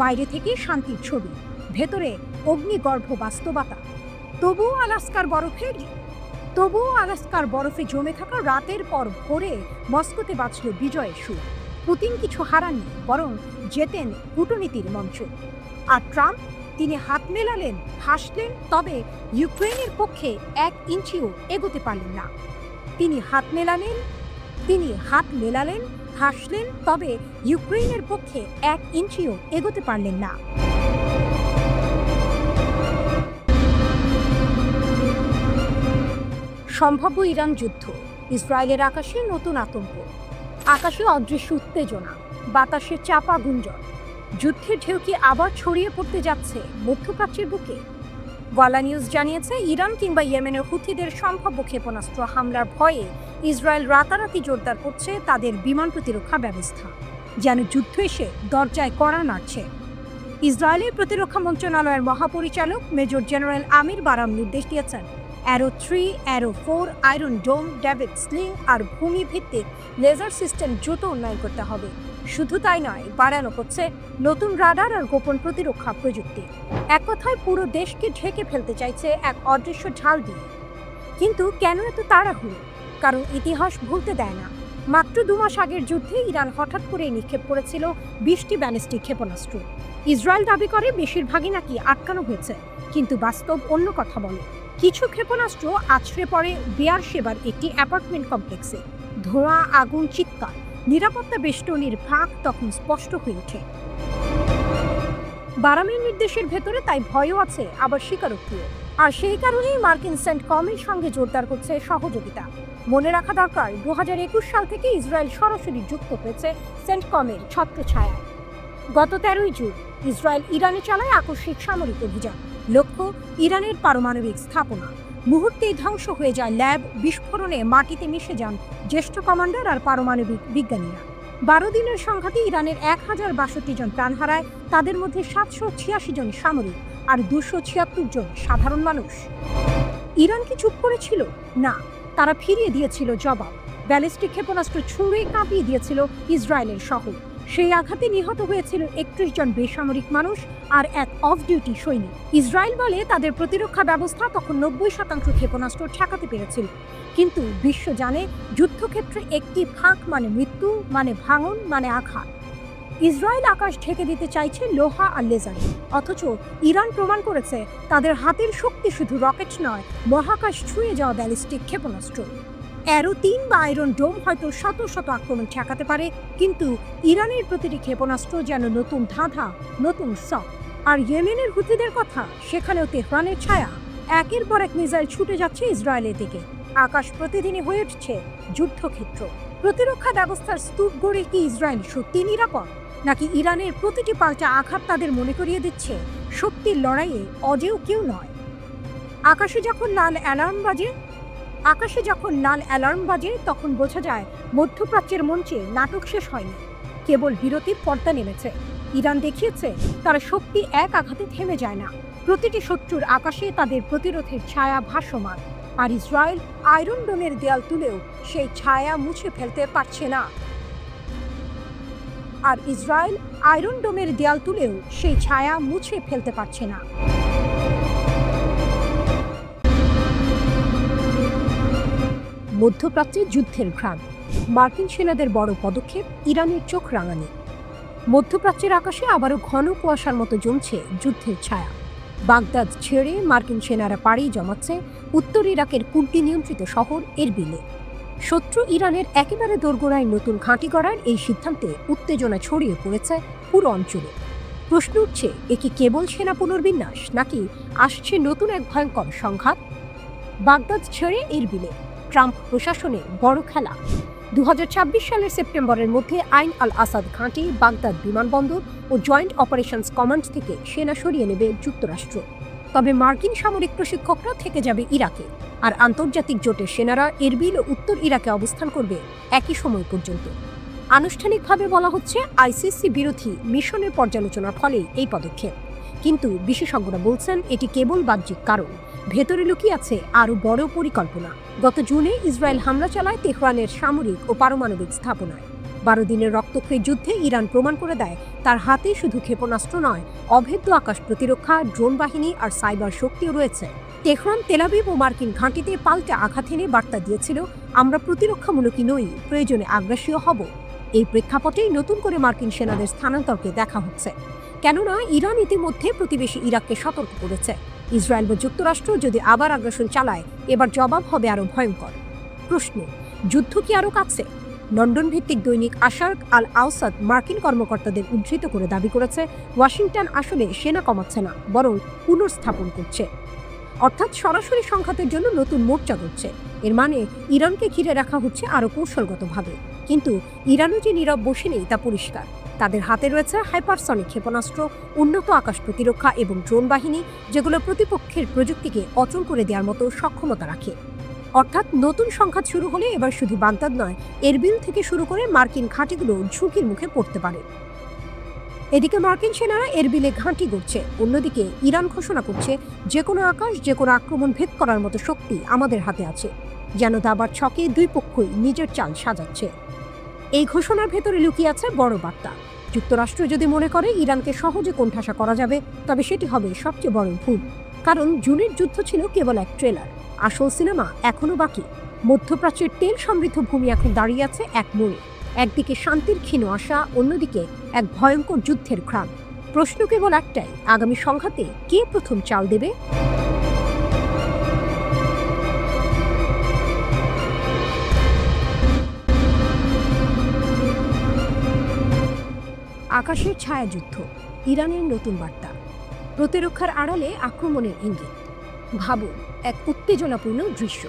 বাইরে থেকে শান্তির ছবি, ভেতরে অগ্নিগর্ভ বাস্তবতা। তবুও আলাস্কার বরফে জমে থাকা রাতের পর ভোরে মস্কোতে বাজল বিজয়ের সুর। পুতিন কিছু হারাননি, বরং জেতেন কূটনীতির মঞ্চ। আর ট্রাম্প, তিনি হাত মেলালেন, হাসলেন, তবে ইউক্রেনের পক্ষে 1 ইঞ্চিও এগোতে পারলেন না। তিনি হাত মেলালেন, হাসলেন, তবে ইউক্রেনের পক্ষে 1 ইঞ্চিও এগোতে পারলেন না। সম্ভাব্য ইরান যুদ্ধ, ইসরায়েলের আকাশে নতুন আতঙ্ক, আকাশে অদৃশ্য উত্তেজনা, বাতাসে চাপা গুঞ্জন। যুদ্ধের ঢেউ কি আবার ছড়িয়ে পড়তে যাচ্ছে মধ্যপ্রাচ্যের বুকে? ওয়ালা নিউজ জানিয়েছে, ইরান কিংবা ইয়েমেনের হুথিদের সম্ভাব্য ক্ষেপণাস্ত্র হামলার ভয়ে ইসরায়েল রাতারাতি জোরদার করছে তাদের বিমান প্রতিরক্ষা ব্যবস্থা। যেন যুদ্ধ এসে দরজায় কড়া নাড়ছে। ইসরায়েলের প্রতিরক্ষা মন্ত্রণালয়ের মহাপরিচালক মেজর জেনারেল আমির বারাম নির্দেশ দিয়েছেন, অ্যারো 3, অ্যারো 4, আয়রন ডোম, ডেভিড স্লিং আর ভূমি ভিত্তিক লেজার সিস্টেম দ্রুত উন্নয়ন করতে হবে। শুধু তাই নয়, বাড়ানো হচ্ছে নতুন রাডার আর গোপন প্রতিরক্ষা প্রযুক্তি। এক কথায় পুরো দেশকে ঢেকে ফেলতে চাইছে এক অদৃশ্য ঢাল দিয়ে। কিন্তু কেন এত তাড়াহুড়ো? কারণ ইতিহাস ভুলতে দেয় না। মাত্র 2 মাস আগের যুদ্ধে ইরান হঠাৎ করে নিক্ষেপ করেছিল 20টি ব্যালিস্টিক ক্ষেপণাস্ত্র। ইসরায়েল দাবি করে বেশিরভাগই নাকি আটকানো হয়েছে, কিন্তু বাস্তব অন্য কথা বলে। কিছু ক্ষেপণাস্ত্র আছড়ে পড়ে বেয়ারশেবার একটি অ্যাপার্টমেন্ট কমপ্লেক্সে। ধোঁয়া, আগুন, চিৎকার, নিরাপত্তা বেষ্টনীর ফাঁক তখন স্পষ্ট হয়ে ওঠে। বারামের নির্দেশের ভেতরে তাই ভয়ও আছে, আবার স্বীকারোক্তিও। আর সেই কারণেই মার্কিন সেন্টকমের সঙ্গে জোরদার করছে সহযোগিতা। মনে রাখা দরকার, 2021 সাল থেকে ইসরায়েল সরাসরি যুক্ত হয়েছে সেন্টকমের ছত্রছায়ায়। গত 13ই জুন ইসরায়েল ইরানে চালায় আকস্মিক সামরিক অভিযান। লক্ষ্য ইরানের পারমাণবিক স্থাপনা। মুহূর্তেই ধ্বংস হয়ে যায় ল্যাব, বিস্ফোরণে মাটিতে মিশে যান জ্যেষ্ঠ কমান্ডার আর পারমাণবিক বিজ্ঞানীরা। 12 দিনের সংঘাতে ইরানের 1062 জন প্রাণ হারায়, তাদের মধ্যে 786 জন সামরিক আর 276 জন সাধারণ মানুষ। ইরান কি চুপ করেছিল? না, তারা ফিরিয়ে দিয়েছিল জবাব। ব্যালিস্টিক ক্ষেপণাস্ত্র ছুঁড়ে কাঁপিয়ে দিয়েছিল ইসরায়েলের শহর। সেই আঘাতে নিহত হয়েছিল 31 জন বেসামরিক মানুষ আর 1 অফ ডিউটি সৈনিক। ইসরায়েল বলে তাদের প্রতিরক্ষা ব্যবস্থা তখন 90% ক্ষেপণাস্ত্র ঠেকাতে পেরেছিল। কিন্তু বিশ্ব জানে, যুদ্ধক্ষেত্রে একটি ফাঁক মানে মৃত্যু, মানে ভাঙন, মানে আঘাত। ইসরায়েল আকাশ ঢেকে দিতে চাইছে লোহা আর লেজারে, অথচ ইরান প্রমাণ করেছে তাদের হাতের শক্তি শুধু রকেট নয়, মহাকাশ ছুঁয়ে যাওয়া ব্যালিস্টিক ক্ষেপণাস্ত্র। অ্যারো-3 বা আয়রন ডোম হয়তো শত শত আক্রমণ ঠেকাতে পারে, কিন্তু ইরানের প্রতিটি ক্ষেপণাস্ত্র যেন নতুন ধাঁধা, নতুন শক। আর ইয়েমেনের হুথিদের কথা, সেখানেও তেহরানের ছায়া। একের পর এক মিসাইল ছুটে যাচ্ছে ইসরায়েলের দিকে। আকাশ প্রতিদিনই হয়ে উঠছে যুদ্ধক্ষেত্র। প্রতিরক্ষা ব্যবস্থার স্তূপ গড়ে কি ইসরায়েল সত্যি নিরাপদ, নাকি ইরানের প্রতিটি পাল্টা আঘাত তাদের মনে করিয়ে দিচ্ছে শক্তির লড়াইয়ে অজেয় কেউ নয়? আকাশে যখন লাল অ্যালার্ম বাজে তখন বোঝা যায় মধ্যপ্রাচ্যের মঞ্চে নাটক শেষ হয়নি, কেবল বিরতির পর্দা নেমেছে। ইরান দেখিয়েছে তারা শক্তি এক আঘাতে থেমে যায় না। প্রতিটি শত্রুর আকাশে তাদের প্রতিরোধের ছায়া ভাসমান, আর ইসরায়েল আয়রন ডোমের দেয়াল তুলেও সেই ছায়া মুছে ফেলতে পারছে না। মধ্যপ্রাচ্যে যুদ্ধের ঘ্রাণ, মার্কিন সেনাদের বড় পদক্ষেপ, ইরানের চোখ রাঙানি। মধ্যপ্রাচ্যের আকাশে আবারও ঘন কুয়াশার মতো জমছে যুদ্ধের ছায়া। বাগদাদ ছেড়ে মার্কিন সেনারা পাড়ি জমাচ্ছে উত্তর ইরাকের কুর্দি নিয়ন্ত্রিত শহর এরবিলে। শত্রু ইরানের একেবারে দোরগোড়ায় নতুন ঘাঁটি গড়ার এই সিদ্ধান্তে উত্তেজনা ছড়িয়ে পড়েছে পুরো অঞ্চলে। প্রশ্ন উঠছে, এ কি কেবল সেনা পুনর্বিন্যাস, নাকি আসছে নতুন এক ভয়ঙ্কর সংঘাত? বাগদাদ ছেড়ে এরবিলে ট্রাম্প প্রশাসনের বড় খেলা। 2026 সালের সেপ্টেম্বরের মধ্যে আইন আল আসাদ ঘাঁটি, বাগদাদ বিমানবন্দর ও জয়েন্ট অপারেশনস কমান্ড থেকে সেনা সরিয়ে নেবে যুক্তরাষ্ট্র। তবে মার্কিন সামরিক প্রশিক্ষকরা থেকে যাবে ইরাকে, আর আন্তর্জাতিক জোটের সেনারা এরবিল ও উত্তর ইরাকে অবস্থান করবে একই সময় পর্যন্ত। আনুষ্ঠানিকভাবে বলা হচ্ছে আইসিসি বিরোধী মিশনের পর্যালোচনার ফলে এই পদক্ষেপ, কিন্তু বিশেষজ্ঞরা বলছেন এটি কেবল বাহ্যিক কারণ, ভেতরে লুকিয়ে আছে আরও বড় পরিকল্পনা। গত জুনে ইসরায়েল হামলা চালায় তেহরানের সামরিক ও পারমাণবিক স্থাপনায়। 12 দিনের রক্তক্ষয়ী যুদ্ধে ইরান প্রমাণ করে দেয় তার হাতে শুধু ক্ষেপণাস্ত্র নয়, অভেদ্য আকাশ প্রতিরক্ষা, ড্রোন বাহিনী আর সাইবার শক্তিও রয়েছে। তেহরান, তেলাবিব ও মার্কিন ঘাঁটিতে পাল্টা আঘাত এনে বার্তা দিয়েছিল, আমরা প্রতিরক্ষামূলকই নই, প্রয়োজনে আগ্রাসীও হব। এই প্রেক্ষাপটেই নতুন করে মার্কিন সেনাদের স্থানান্তরকে দেখা হচ্ছে, কেননা ইরান ইতিমধ্যে প্রতিবেশী ইরাককে সতর্ক করেছে। ইসরায়েল বা যুক্তরাষ্ট্র যদি আবার আগ্রাসন চালায়, এবার জবাব হবে আরও ভয়ঙ্কর। প্রশ্ন, যুদ্ধ কি আরও কাছে? লন্ডন ভিত্তিক দৈনিক আশার্ক আল আওসাদ মার্কিন কর্মকর্তাদের উদ্ধৃত করে দাবি করেছে, ওয়াশিংটন আসলে সেনা কমাচ্ছে না, বরং পুনর্স্থাপন করছে, অর্থাৎ সরাসরি সংঘাতের জন্য নতুন মোর্চা করছে। এর মানে ইরানকে ঘিরে রাখা হচ্ছে আরও কৌশলগতভাবে। কিন্তু ইরানও যে নীরব বসে নেই তা পরিষ্কার। তাদের হাতে রয়েছে হাইপারসনিক ক্ষেপণাস্ত্র, উন্নত আকাশ প্রতিরক্ষা এবং ড্রোন বাহিনী, যেগুলো প্রতিপক্ষের প্রযুক্তিকে অচল করে দেওয়ার মতো সক্ষমতা রাখে। অর্থাৎ নতুন সংঘাত শুরু হলে এবার শুধু বাগদাদ নয়, এরবিল থেকে শুরু করে মার্কিন ঘাঁটিগুলো ঝুঁকির মুখে পড়তে পারে। এদিকে মার্কিন সেনারা এরবিলে ঘাঁটি গড়ছে, অন্যদিকে ইরান ঘোষণা করছে, যে কোনো আকাশ, যে কোনো আক্রমণ ভেদ করার মতো শক্তি আমাদের হাতে আছে। যেন দাবার ছকে দুই পক্ষই নিজের চাল সাজাচ্ছে। এই ঘোষণার ভেতরে লুকিয়ে আছে বড় বার্তা। যুক্তরাষ্ট্র যদি মনে করে ইরানকে সহজে কোণঠাসা করা যাবে, তবে সেটি হবে সবচেয়ে বড় ভুল। কারণ জুনের যুদ্ধ ছিল কেবল এক ট্রেলার, আসল সিনেমা এখনো বাকি। মধ্যপ্রাচ্যের তেল সমৃদ্ধ ভূমি এখন দাঁড়িয়ে আছে এক মোড়ে, একদিকে শান্তির ক্ষীণ আশা, অন্যদিকে এক ভয়ঙ্কর যুদ্ধের ঘ্রাণ। প্রশ্ন কেবল একটাই, আগামী সংঘাতে কে প্রথম চাল দেবে? আকাশের ছায়াযুদ্ধ, ইরানের নতুন বার্তা, প্রতিরক্ষার আড়ালে আক্রমণের ইঙ্গিত। ভাবুন, এক উত্তেজনাপূর্ণ দৃশ্য।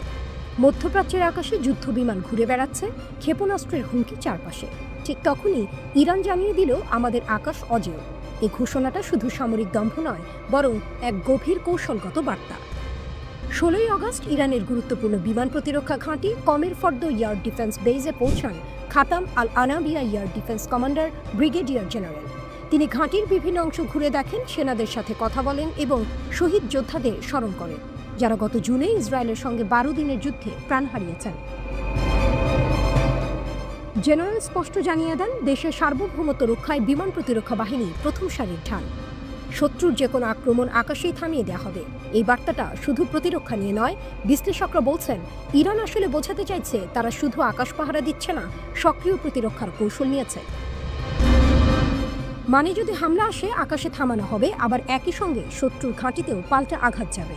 মধ্যপ্রাচ্যের আকাশে যুদ্ধ বিমান ঘুরে বেড়াচ্ছে, ক্ষেপণাস্ত্রের হুমকি চারপাশে। ঠিক তখনই ইরান জানিয়ে দিল, আমাদের আকাশ অজেয়। এই ঘোষণাটা শুধু সামরিক দম্ভ নয়, বরং এক গভীর কৌশলগত বার্তা। 16ই আগস্ট ইরানের গুরুত্বপূর্ণ বিমান প্রতিরক্ষা ঘাঁটি কমের ফর্দ এয়ার ডিফেন্স বেজে পৌঁছান Khatam al Anbiya air defence commander brigadier general. তিনি ঘাঁটির বিভিন্ন অংশ ঘুরে দেখেন, সেনাদের সাথে কথা বলেন এবং শহীদ যোদ্ধাদের স্মরণ করেন, যারা গত জুনে ইসরায়েলের সঙ্গে 12 দিনের যুদ্ধে প্রাণ হারিয়েছেন। জেনারেল স্পষ্ট জানিয়ে দেন, দেশের সার্বভৌমত্ব রক্ষায় বিমান প্রতিরক্ষা বাহিনী প্রথম সারির ঢাল। শত্রুর যে কোনো আক্রমণ আকাশেই থামিয়ে দেওয়া হবে। এই বার্তাটা শুধু প্রতিরক্ষা নিয়ে নয়, বিশ্লেষকরা বলছেন ইরান আসলে বোঝাতে চাইছে তারা শুধু আকাশ পাহারা দিচ্ছে না, সক্রিয় প্রতিরক্ষার কৌশল নিয়েছে। মানে যদি হামলা আসে আকাশে থামানো হবে, আবার একই সঙ্গে শত্রুর ঘাঁটিতেও পাল্টা আঘাত যাবে।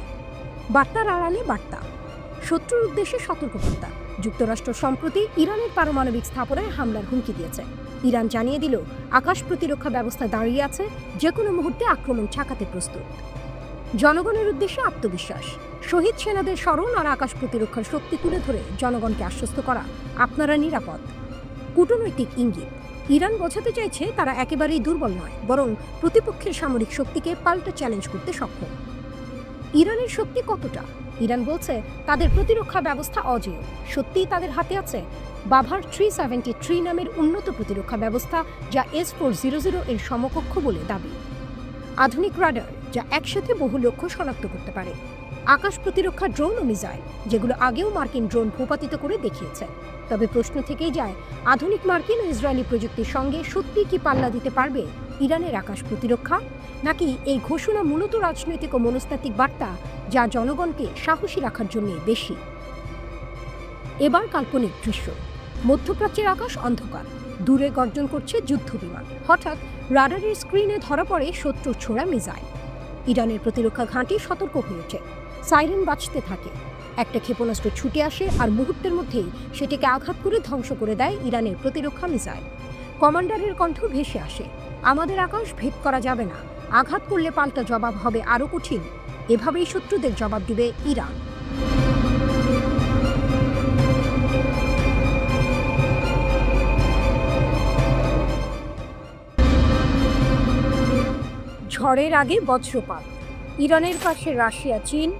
বার্তার আড়ালে বার্তা, শত্রুর উদ্দেশ্যে সতর্কবার্তা। যুক্তরাষ্ট্র সম্প্রতি ইরানের পারমাণবিক স্থাপনায় হামলার হুমকি দিয়েছে। ইরান জানিয়ে দিল আকাশ প্রতিরক্ষা ব্যবস্থা দাঁড়িয়ে আছে, যে কোনো মুহূর্তে আক্রমণ ঠেকাতে প্রস্তুত। জনগণের উদ্দেশ্যে আত্মবিশ্বাস, শহীদ সেনাদের স্মরণ আর আকাশ প্রতিরক্ষার শক্তি তুলে ধরে জনগণকে আশ্বস্ত করা, আপনারা নিরাপদ। কূটনৈতিক ইঙ্গিত, ইরান বোঝাতে চাইছে তারা একেবারেই দুর্বল নয়, বরং প্রতিপক্ষের সামরিক শক্তিকে পাল্টা চ্যালেঞ্জ করতে সক্ষম। ইরানের শক্তি কতটা? ইরান বলছে তাদের প্রতিরক্ষা ব্যবস্থা অজেয়। সত্যিই তাদের হাতে আছে বাভার 373 নামের উন্নত প্রতিরক্ষা ব্যবস্থা, যা S-400 এর সমকক্ষ বলে দাবি। আধুনিক রাডার, যা একসাথে বহু লক্ষ্য শনাক্ত করতে পারে। আকাশ প্রতিরক্ষা ড্রোন ও মিসাইল, যেগুলো আগেও মার্কিন ড্রোন ভূপাতিত করে দেখিয়েছে। তবে প্রশ্ন থেকেই যায়, আধুনিক মার্কিন ও ইসরায়েলি প্রযুক্তির সঙ্গে সত্যি কি পাল্লা দিতে পারবে ইরানের আকাশ প্রতিরক্ষা, নাকি এই ঘোষণা মূলত রাজনৈতিক ও মনস্তাত্ত্বিক বার্তা, যা জনগণকে সাহসী রাখার জন্য বেশি? এবার কাল্পনিক দৃশ্য, মধ্যপ্রাচ্যের আকাশ অন্ধকার, দূরে গর্জন করছে যুদ্ধ বিমান। হঠাৎ রাডারের স্ক্রিনে ধরা পড়ে শত্রুর ছোড়া মিসাইল। ইরানের প্রতিরক্ষা ঘাঁটি সতর্ক হয়ে ওঠে, সাইরেন বাজতে থাকে। একটা ক্ষেপণাস্ত্র ছুটে আসে আর মুহূর্তের মধ্যেই সেটিকে আঘাত করে ধ্বংস করে দেয় ইরানের প্রতিরক্ষা মিসাইল। কমান্ডারের কণ্ঠ ভেসে আসে, আমাদের আকাশ ভেদ করা যাবে না, আঘাত করলে পাল্টা জবাব হবে আরও কঠিন। এভাবেই শত্রুদের জবাব দিবে ইরান। ঝড়ের আগে বজ্রপাত, ইরানের পাশে রাশিয়া, চীন,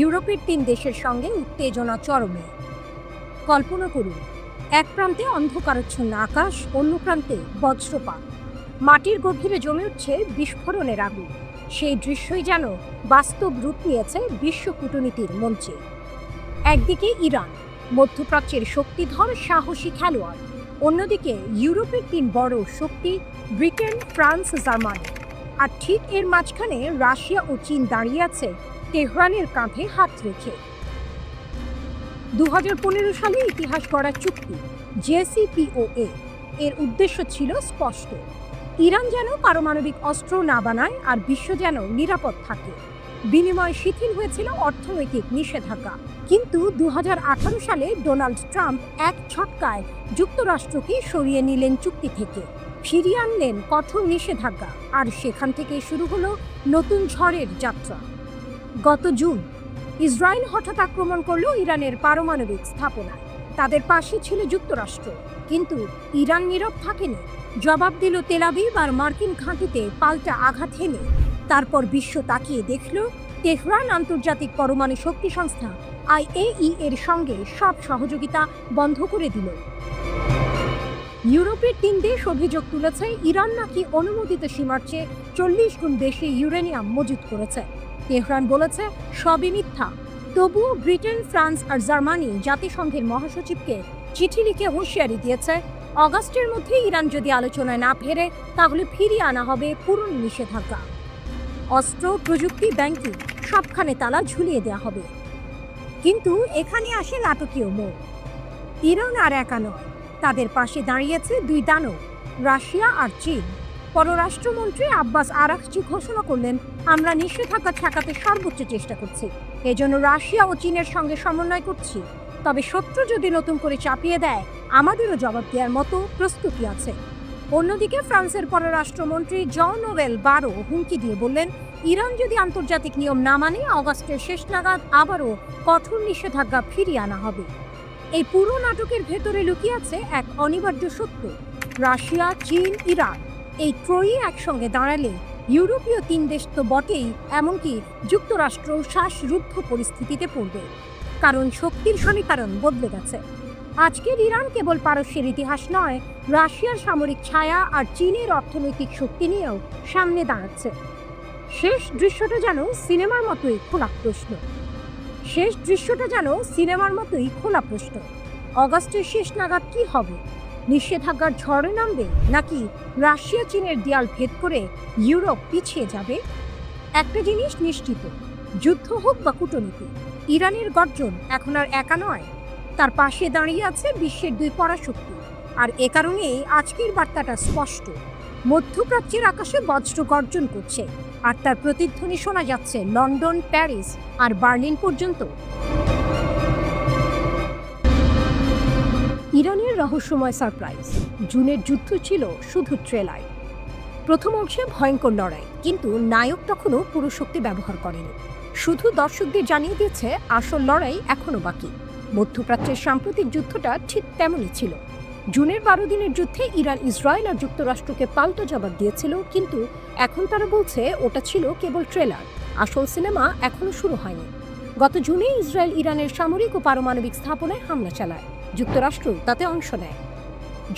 ইউরোপের 3 দেশের সঙ্গে উত্তেজনা চরমে। কল্পনা করুন, এক প্রান্তে অন্ধকারাচ্ছন্ন আকাশ, অন্য প্রান্তে বজ্রপাত, মাটির গভীরে জমে উঠছে বিস্ফোরণের আগুন। সেই দৃশ্যই যেন বাস্তব রূপ নিয়েছে বিশ্ব কূটনীতির মঞ্চে। একদিকে ইরান, মধ্যপ্রাচ্যের শক্তিধর সাহসী খেলোয়াড়, অন্যদিকে ইউরোপের 3 বড় শক্তি, ব্রিটেন, ফ্রান্স, জার্মানি। আর ঠিক এর মাঝখানে রাশিয়া ও চীন দাঁড়িয়ে আছে তেহরানের কাঁধে হাত রেখে। 2015 সালে ইতিহাস গড়া চুক্তি JCPOA এর উদ্দেশ্য ছিল স্পষ্ট, ইরান যেন পারমাণবিক অস্ত্র না বানায় আর বিশ্ব যেন নিরাপদ থাকে। বিনিময়ে শিথিল হয়েছিল অর্থনৈতিক নিষেধাজ্ঞা। কিন্তু 2018 সালে ডোনাল্ড ট্রাম্প এক ঝটকায় যুক্তরাষ্ট্রকে সরিয়ে নিলেন চুক্তি থেকে, ফিরিয়ে আনলেন কঠোর নিষেধাজ্ঞা, আর সেখান থেকে শুরু হলো নতুন ঝড়ের যাত্রা। গত জুন ইসরায়েল হঠাৎ আক্রমণ করল ইরানের পারমাণবিক স্থাপনায়। তাদের পাশে ছিল যুক্তরাষ্ট্র, কিন্তু ইরান নীরব থাকেনি। জবাব দিল তেল আবিব আর মার্কিন ঘাঁটিতে পাল্টা আঘাত হেনে। তারপর বিশ্ব তাকিয়ে দেখল তেহরান আন্তর্জাতিক পরমাণু শক্তি সংস্থা IAEA এর সঙ্গে সব সহযোগিতা বন্ধ করে দিল। ইউরোপের 3 দেশ অভিযোগ তুলেছে ইরান নাকি অনুমোদিত সীমার চেয়ে 40 গুণ বেশি ইউরেনিয়াম মজুত করেছে। তেহরান বলেছে সবই মিথ্যা। তবুও ব্রিটেন, ফ্রান্স আর জার্মানি জাতিসংঘের মহাসচিবকে চিঠি লিখে হুঁশিয়ারি দিয়েছে, অগাস্টের মধ্যে ইরান যদি আলোচনায় না ফেরে তাহলে ফিরিয়ে আনা হবে পুরনো নিষেধাজ্ঞা। অস্ত্র, প্রযুক্তি, ব্যাংকিং সবখানে তালা ঝুলিয়ে দেওয়া হবে। কিন্তু এখানে আসে নাটকীয় মোড়। ইরান আর একা নয়, তাদের পাশে দাঁড়িয়েছে 2 দানব, রাশিয়া আর চীন। পররাষ্ট্রমন্ত্রী আব্বাস আরাকচি ঘোষণা করলেন, আমরা নিষেধাজ্ঞা ঠেকাতে সর্বোচ্চ চেষ্টা করছি, এজন্য রাশিয়া ও চীনের সঙ্গে সমন্বয় করছি। তবে শত্রু যদি নতুন করে চাপিয়ে দেয়, আমাদেরও জবাব দেওয়ার মতো প্রস্তুতি আছে। অন্যদিকে ফ্রান্সের পররাষ্ট্রমন্ত্রী জন-নোবেল বারো হুমকি দিয়ে বললেন, ইরান যদি আন্তর্জাতিক নিয়ম না মানে অগাস্টের শেষ নাগাদ আবারও কঠোর নিষেধাজ্ঞা ফিরিয়ে আনা হবে। এই পুরো নাটকের ভেতরে লুকিয়ে আছে এক অনিবার্য সত্য, রাশিয়া, চীন, ইরান এই ত্রয়ী একসঙ্গে দাঁড়ালে ইউরোপীয় 3 দেশ তো বটেই, এমনকি যুক্তরাষ্ট্র শ্বাসরুদ্ধ পরিস্থিতিতে পড়বে। কারণ শক্তির সমীকরণ বদলে গেছে। আজকের ইরান কেবল পারস্যের ইতিহাস নয়, রাশিয়ার সামরিক ছায়া আর চীনের অর্থনৈতিক শক্তি নিয়েও সামনে দাঁড়াচ্ছে। শেষ দৃশ্যটা যেন সিনেমার মতোই খোলা প্রশ্ন। অগাস্টের শেষ নাগাদ কি হবে? নিষেধাজ্ঞার ঝড়ে নামবে, নাকি রাশিয়া চীনের দেয়াল ভেদ করে ইউরোপ পিছিয়ে যাবে? একটা জিনিস নিশ্চিত, যুদ্ধ হোক বা কূটনীতি, ইরানের গর্জন এখন আর একা নয়, তার পাশে দাঁড়িয়ে আছে বিশ্বের 2 পরাশক্তি। আর এ কারণেই আজকের বার্তাটা স্পষ্ট, মধ্যপ্রাচ্যের আকাশে বজ্র গর্জন করছে, আর তার প্রতিধ্বনি শোনা যাচ্ছে লন্ডন, প্যারিস আর বার্লিন পর্যন্ত। ইরানের রহস্যময় সারপ্রাইজ। জুনের যুদ্ধ ছিল শুধু ট্রেলার। প্রথম অংশে ভয়ঙ্কর লড়াই, কিন্তু নায়ক তখনও পুরো শক্তি ব্যবহার করেনি, শুধু দর্শকদের জানিয়ে দিয়েছে আসল লড়াই এখনো বাকি। মধ্যপ্রাচ্যের সাম্প্রতিক যুদ্ধটা ঠিক তেমনই ছিল। জুনের 12 দিনের যুদ্ধে ইরান, ইসরায়েল আর যুক্তরাষ্ট্রকে পাল্টা জবাব দিয়েছিল, কিন্তু এখন তারা বলছে ওটা ছিল কেবল ট্রেলার, আসল সিনেমা এখনো শুরু হয়নি। গত জুনে ইসরায়েল ইরানের সামরিক ও পারমাণবিক স্থাপনায় হামলা চালায়, যুক্তরাষ্ট্র তাতে অংশ নেয়।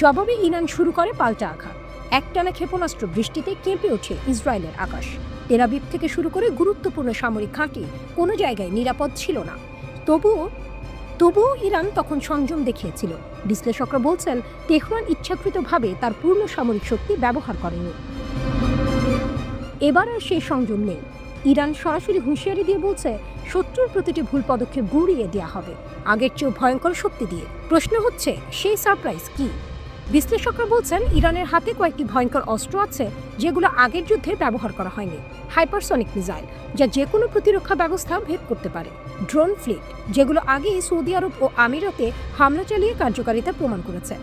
জবাবে ইরান শুরু করে পাল্টা আঘাত। একটানা ক্ষেপণাস্ত্র বৃষ্টিতে কেঁপে ওঠে ইসরায়েলের আকাশ। তেল আবিব থেকে শুরু করে গুরুত্বপূর্ণ সামরিক ঘাঁটি কোনো জায়গায় নিরাপদ ছিল না। তবুও ইরান তখন সংযম দেখিয়েছিল। বিশ্লেষকরা বলছেন তেহরান ইচ্ছাকৃতভাবে তার পূর্ণ সামরিক শক্তি ব্যবহার করেনি। এবার আর সেই সংযম নেই। ইরান সরাসরি হুঁশিয়ারি দিয়ে বলছে শত্রুর প্রতিটি ভুল পদক্ষেপ গুঁড়িয়ে দেওয়া হবে, আগের চেয়েও ভয়ঙ্কর শক্তি দিয়ে। প্রশ্ন হচ্ছে সেই সারপ্রাইজ কি? বিশ্লেষকরা বলছেন ইরানের হাতে কয়েকটি ভয়ঙ্কর অস্ত্র আছে যেগুলো আগের যুদ্ধে ব্যবহার করা হয়নি। হাইপারসনিক মিসাইল, যা যে কোনো প্রতিরক্ষা ব্যবস্থা ভেদ করতে পারে। ড্রোন ফ্লিট, যেগুলো আগেই সৌদি আরব ও আমিরাতে হামলা চালিয়ে কার্যকারিতা প্রমাণ করেছে।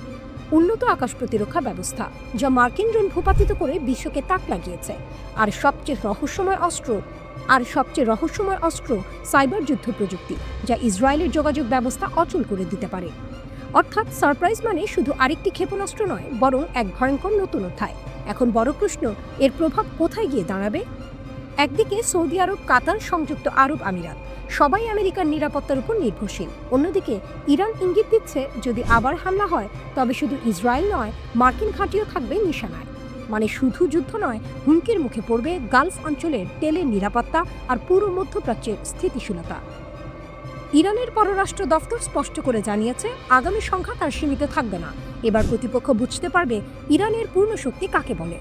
উন্নত আকাশ প্রতিরক্ষা ব্যবস্থা, যা মার্কিন ড্রোন ভূপাতিত করে বিশ্বকে তাক লাগিয়েছে। আর সবচেয়ে রহস্যময় অস্ত্র সাইবার যুদ্ধ প্রযুক্তি, যা ইসরায়েলের যোগাযোগ ব্যবস্থা অচল করে দিতে পারে। অর্থাৎ সারপ্রাইজ মানে শুধু আরেকটি ক্ষেপণাস্ত্র নয়, বরং এক ভয়ঙ্কর নতুন অধ্যায়। এখন বড় প্রশ্ন, এর প্রভাব কোথায় গিয়ে দাঁড়াবে? একদিকে সৌদি আরব, কাতার, সংযুক্ত আরব আমিরাত সবাই আমেরিকার নিরাপত্তার উপর নির্ভরশীল। অন্যদিকে ইরান ইঙ্গিত দিচ্ছে যদি আবার হামলা হয় তবে শুধু ইসরায়েল নয়, মার্কিন ঘাঁটিও থাকবে নিশানায়। মানে শুধু যুদ্ধ নয়, হুমকির মুখে পড়বে গালফ অঞ্চলের তেলের নিরাপত্তা আর পুরো মধ্যপ্রাচ্যের স্থিতিশীলতা। ইরানের পররাষ্ট্র দফতর স্পষ্ট করে জানিয়েছে আগামী সংঘাত আর সীমিত থাকবে না। এবার প্রতিপক্ষ বুঝতে পারবে ইরানের পূর্ণ শক্তি কাকে বলে।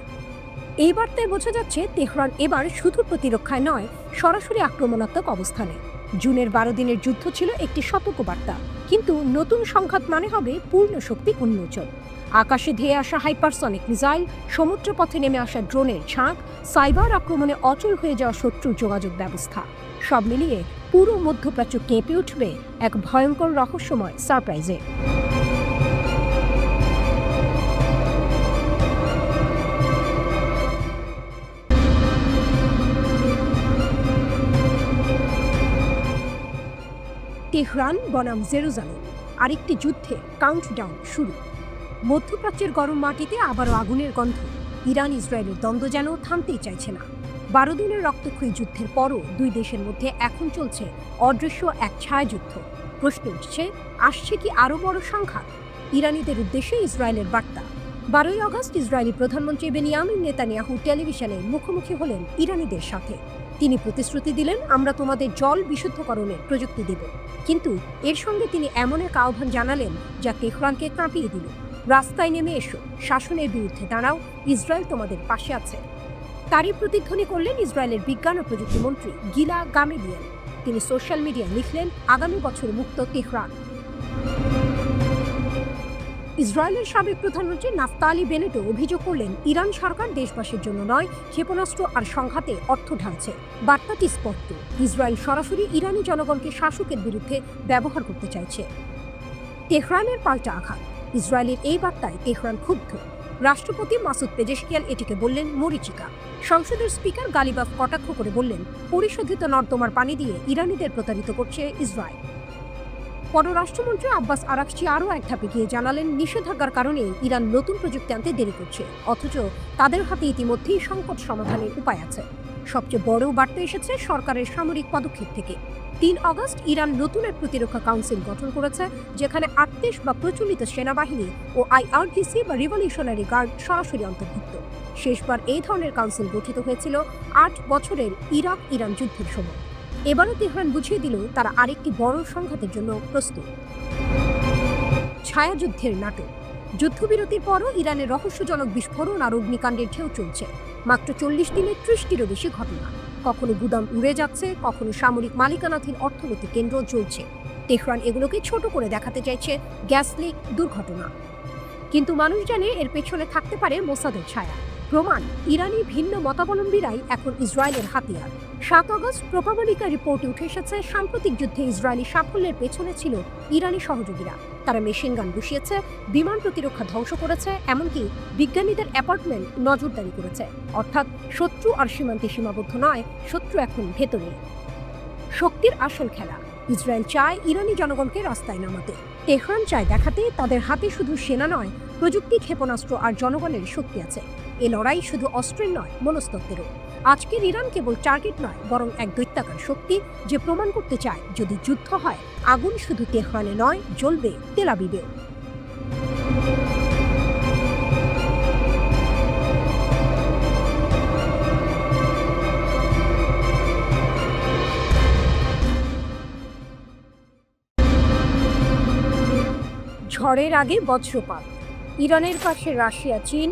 এই বার্তায় বোঝা যাচ্ছে তেহরান এবার শুধু প্রতিরক্ষায় নয়, সরাসরি আক্রমণাত্মক অবস্থানে। জুনের 12 দিনের যুদ্ধ ছিল একটি সতর্কবার্তা, কিন্তু নতুন সংঘাত মানে হবে পূর্ণ শক্তি উন্মোচন। আকাশে ধেয়ে আসা হাইপারসনিক মিসাইল, সমুদ্রপথে নেমে আসা ড্রোনের ঝাঁক, সাইবার আক্রমণে অচল হয়ে যাওয়া শত্রুর যোগাযোগ ব্যবস্থা, সব মিলিয়ে পুরো মধ্যপ্রাচ্য কেঁপে উঠবে এক ভয়ঙ্কর রহস্যময় সারপ্রাইজে। তেহরান বনাম জেরুজালেম, আরেকটি যুদ্ধে কাউন্টডাউন শুরু। মধ্যপ্রাচ্যের গরম মাটিতে আবারও আগুনের গন্ধ। ইরান ইসরায়েলের দ্বন্দ্ব যেন থামতেই চাইছে না। 12 দিনের রক্তক্ষয়ী যুদ্ধের পরও দুই দেশের মধ্যে এখন চলছে অদৃশ্য এক ছায়াযুদ্ধ। প্রশ্ন উঠছে, আসছে কি আরও বড় সংঘাত? ইরানিদের উদ্দেশ্যে ইসরায়েলের বার্তা। 12ই আগস্ট ইসরায়েলি প্রধানমন্ত্রী বেনিয়ামিন নেতানিয়াহু টেলিভিশনে মুখোমুখি হলেন ইরানিদের সাথে। তিনি প্রতিশ্রুতি দিলেন, আমরা তোমাদের জল বিশুদ্ধকরণের প্রযুক্তি দেব। কিন্তু এর সঙ্গে তিনি এমন এক আহ্বান জানালেন যা তেহরানকে কাঁপিয়ে দিল। রাস্তায় নেমে এসো, শাসনের বিরুদ্ধে দাঁড়াও, ইসরায়েল তোমাদের পাশে আছে। তারই প্রতিধ্বনি করলেন ইসরায়েলের বিজ্ঞান ও প্রযুক্তি মন্ত্রী গিলা গামেলিয়েল। তিনি সোশ্যাল মিডিয়ায় লিখলেন, আগামী বছর মুক্ত তেহরান। ইসরায়েলের সাবেক প্রধানমন্ত্রী নাফতালি বেনেটও অভিযোগ করলেন, ইরান সরকার দেশবাসীর জন্য নয়, ক্ষেপণাস্ত্র আর সংঘাতে অর্থ ঢালছে। বার্তাটি স্পষ্ট, ইসরায়েল সরাসরি ইরানি জনগণকে শাসকের বিরুদ্ধে ব্যবহার করতে চাইছে। তেহরানের পাল্টা আঘাত। ইসরায়েলের এই বার্তায় তেহরান ক্ষুব্ধ। রাষ্ট্রপতি মাসুদ পেজেশকিয়াল এটিকে বললেন মরীচিকা। সংসদের স্পিকার গালিবাফ কটাক্ষ করে বললেন, পরিশোধিত নর্দমার পানি দিয়ে ইরানিদের প্রতারিত করছে ইসরায়েল। পররাষ্ট্রমন্ত্রী আব্বাস আরাকচি আরও এক ধাপে গিয়ে জানালেন, নিষেধাজ্ঞার কারণে ইরান নতুন প্রযুক্তি আনতে দেরি করছে, অথচ তাদের হাতে ইতিমধ্যেই সংকট সমাধানের উপায় আছে। সবচেয়ে বড় বার্তা এসেছে সরকারের সামরিক পদক্ষেপ থেকে। 3 আগস্ট ইরান নতুন এক প্রতিরক্ষা কাউন্সিল গঠন করেছে, যেখানে 38 বা প্রচলিত সেনাবাহিনী ও IRGC বা রিভলিউশনারি গার্ড সরাসরি অন্তর্ভুক্ত। শেষবার এই ধরনের কাউন্সিল গঠিত হয়েছিল 8 বছরের ইরাক ইরান যুদ্ধের সময়। এবারও তেহরান বুঝিয়ে দিল তারা আরেকটি বড় সংঘাতের জন্য প্রস্তুত। ছায়াযুদ্ধের নাটক। যুদ্ধবিরতির পরও ইরানের রহস্যজনক বিস্ফোরণ আর অগ্নিকাণ্ডের ঢেউ চলছে। মাত্র 40 দিনে 30টিরও বেশি ঘটনা। কখনো গুদাম উড়ে যাচ্ছে, কখনো সামরিক মালিকানাধীন অর্থনৈতিক কেন্দ্র জ্বলছে। তেহরান এগুলোকে ছোট করে দেখাতে চাইছে গ্যাস লিক, দুর্ঘটনা। কিন্তু মানুষ জানে এর পেছনে থাকতে পারে মোসাদের ছায়া। প্রমাণ ইরানি ভিন্ন মতাবলম্বীরাই এখন ইসরায়েলের হাতিয়ার। 7 আগস্ট প্রোপাবলিকা রিপোর্টে উঠে এসেছে সাম্প্রতিক যুদ্ধে ইসরায়েলি সাফল্যের পেছনে ছিল ইরানি সহযোগীরা। তারা মেশিন গান বসিয়েছে, বিমান প্রতিরক্ষা ধ্বংস করেছে, এমনকি বিজ্ঞানীদের অ্যাপার্টমেন্ট নজরদারি করেছে। অর্থাৎ শত্রু আর সীমান্তে সীমাবদ্ধ নয়, শত্রু এখন ভেতরে। শক্তির আসল খেলা। ইসরায়েল চায় ইরানি জনগণকে রাস্তায় নামাতে। তেহরান চায় দেখাতে তাদের হাতে শুধু সেনা নয়, প্রযুক্তি, ক্ষেপণাস্ত্র আর জনগণের শক্তি আছে। এ লড়াই শুধু অস্ত্রের নয়, মনস্তত্ত্বেরও। আজকের ইরান কেবল টার্গেট নয়, বরং এক দৈত্যাকার শক্তি, যে প্রমাণ করতে চায় যদি যুদ্ধ হয়, আগুন শুধু তেহরানে নয়, জ্বলবে তেল আবিবেও। ঝড়ের আগে বজ্রপাত। ইরানের পাশে রাশিয়া, চীন,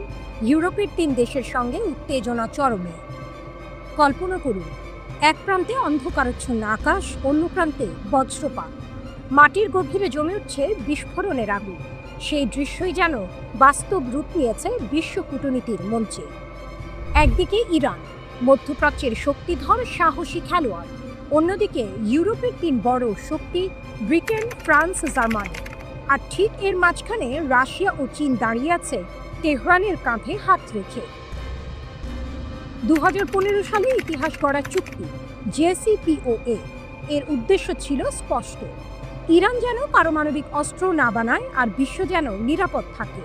ইউরোপের 3 দেশের সঙ্গে উত্তেজনা চরমে। কল্পনা করুন, এক প্রান্তে অন্ধকারাচ্ছন্ন আকাশ, অন্য প্রান্তে বজ্রপাত। মাটির গভীরে জমে উঠছে বিস্ফোরণের আগুন। সেই দৃশ্যই যেন বাস্তব রূপ নিয়েছে বিশ্ব কূটনীতির মঞ্চে। একদিকে ইরান, মধ্যপ্রাচ্যের শক্তিধর সাহসী খেলোয়াড়। অন্যদিকে ইউরোপের 3 বড় শক্তি, ব্রিটেন, ফ্রান্স, জার্মানি। আর ঠিক এর মাঝখানে রাশিয়া ও চীন দাঁড়িয়ে আছে তেহরানের কাঁধে হাত রেখে। 2015 সালে ইতিহাস গড়া চুক্তি JCPOA এর উদ্দেশ্য ছিল স্পষ্ট। ইরান যেন পারমাণবিক অস্ত্র না বানায় আর বিশ্ব যেন নিরাপদ থাকে।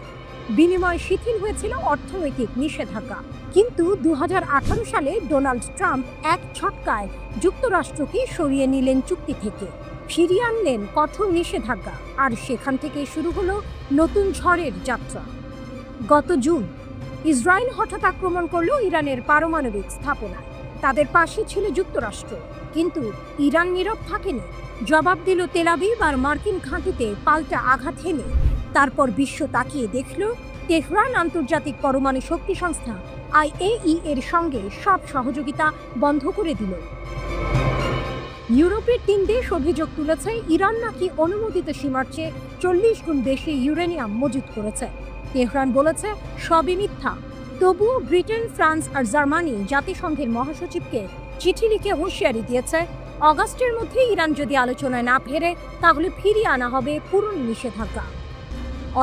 বিনিময়ে শিথিল হয়েছিল অর্থনৈতিক নিষেধাজ্ঞা। কিন্তু 2018 সালে ডোনাল্ড ট্রাম্প এক ছটকায় যুক্তরাষ্ট্রকে সরিয়ে নিলেন চুক্তি থেকে, ফিরিয়ে আনলেন কঠোর নিষেধাজ্ঞা। আর সেখান থেকে শুরু হলো নতুন ঝড়ের যাত্রা। গত জুন ইসরায়েল হঠাৎ আক্রমণ করল ইরানের পারমাণবিক স্থাপনায়। তাদের পাশে ছিল যুক্তরাষ্ট্র, কিন্তু ইরান নীরব থাকেনি। জবাব দিল তেল আবিব আর মার্কিন ঘাঁটিতে পাল্টা আঘাত হেনে। তারপর বিশ্ব তাকিয়ে দেখল তেহরান আন্তর্জাতিক পরমাণু শক্তি সংস্থা IAEA এর সঙ্গে সব সহযোগিতা বন্ধ করে দিল। ইউরোপের 3 দেশ অভিযোগ তুলেছে ইরান নাকি অনুমোদিত সীমার চেয়ে 40 গুণ বেশি ইউরেনিয়াম মজুত করেছে। তেহরান বলেছে সবই মিথ্যা। তবুও ব্রিটেন, ফ্রান্স আর জার্মানি জাতিসংঘের মহাসচিবকে চিঠি লিখে হুঁশিয়ারি দিয়েছে, অগাস্টের মধ্যে ইরান যদি আলোচনায় না ফেরে, তাহলে ফিরিয়ে আনা হবে পুরনো নিষেধাজ্ঞা।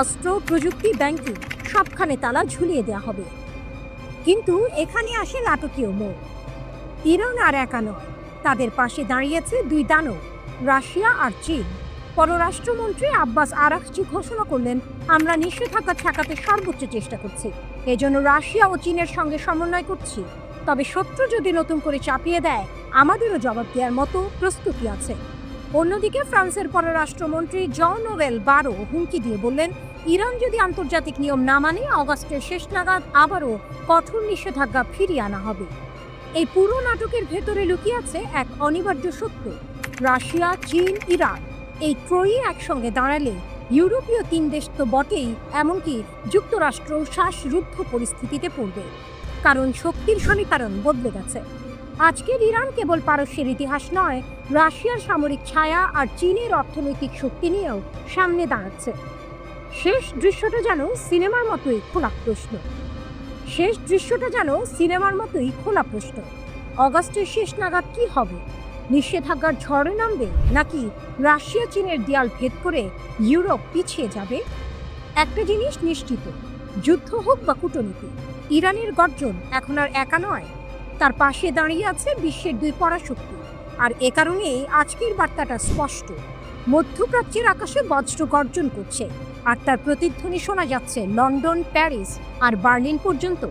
অস্ত্র, প্রযুক্তি, ব্যাংকিং সবখানে তালা ঝুলিয়ে দেওয়া হবে। কিন্তু এখানে আসে নাটকীয় মোড়। ইরান আর একা নয়, তাদের পাশে দাঁড়িয়েছে 2 দানব, রাশিয়া আর চীন। পররাষ্ট্রমন্ত্রী আব্বাস আরাকচি ঘোষণা করলেন, আমরা নিষেধাজ্ঞা ঠেকাতে সর্বোচ্চ চেষ্টা করছি, এজন্য রাশিয়া ও চীনের সঙ্গে সমন্বয় করছি। তবে শত্রু যদি নতুন করে চাপিয়ে দেয়, আমাদেরও জবাব দেওয়ার মতো প্রস্তুতি আছে। অন্যদিকে ফ্রান্সের পররাষ্ট্রমন্ত্রী জন-নোবেল বারো হুমকি দিয়ে বললেন, ইরান যদি আন্তর্জাতিক নিয়ম না মানে, অগাস্টের শেষ নাগাদ আবারও কঠোর নিষেধাজ্ঞা ফিরিয়ে আনা হবে। এই পুরো নাটকের ভেতরে লুকিয়ে আছে এক অনিবার্য সত্য। রাশিয়া, চীন, ইরান এই ত্রয়ী একসঙ্গে দাঁড়ালে ইউরোপীয় 3 দেশ তো বটেই, এমনকি যুক্তরাষ্ট্র শ্বাসরুদ্ধ পরিস্থিতিতে পড়বে। কারণ শক্তির সমীকরণ বদলে গেছে। আজকের ইরান কেবল পারস্যের ইতিহাস নয়, রাশিয়ার সামরিক ছায়া আর চীনের অর্থনৈতিক শক্তি নিয়েও সামনে দাঁড়াচ্ছে। শেষ দৃশ্যটা যেন সিনেমার মতোই খোলা প্রশ্ন। অগাস্টের শেষ নাগাদ কি হবে? নিষেধাজ্ঞার ঝড়ে নামবে, নাকি রাশিয়া চীনের দেয়াল ভেদ করে ইউরোপ পিছিয়ে যাবে? একটা জিনিস নিশ্চিত, যুদ্ধ হোক বা কূটনীতি, ইরানের গর্জন এখন আর একা নয়, তার পাশে দাঁড়িয়ে আছে বিশ্বের 2 পরাশক্তি। আর এ কারণেই আজকের বার্তাটা স্পষ্ট। মধ্যপ্রাচ্যের আকাশে বজ্র গর্জন করছে, আর তার প্রতিধ্বনি শোনা যাচ্ছে লন্ডন, প্যারিস আর বার্লিন পর্যন্ত।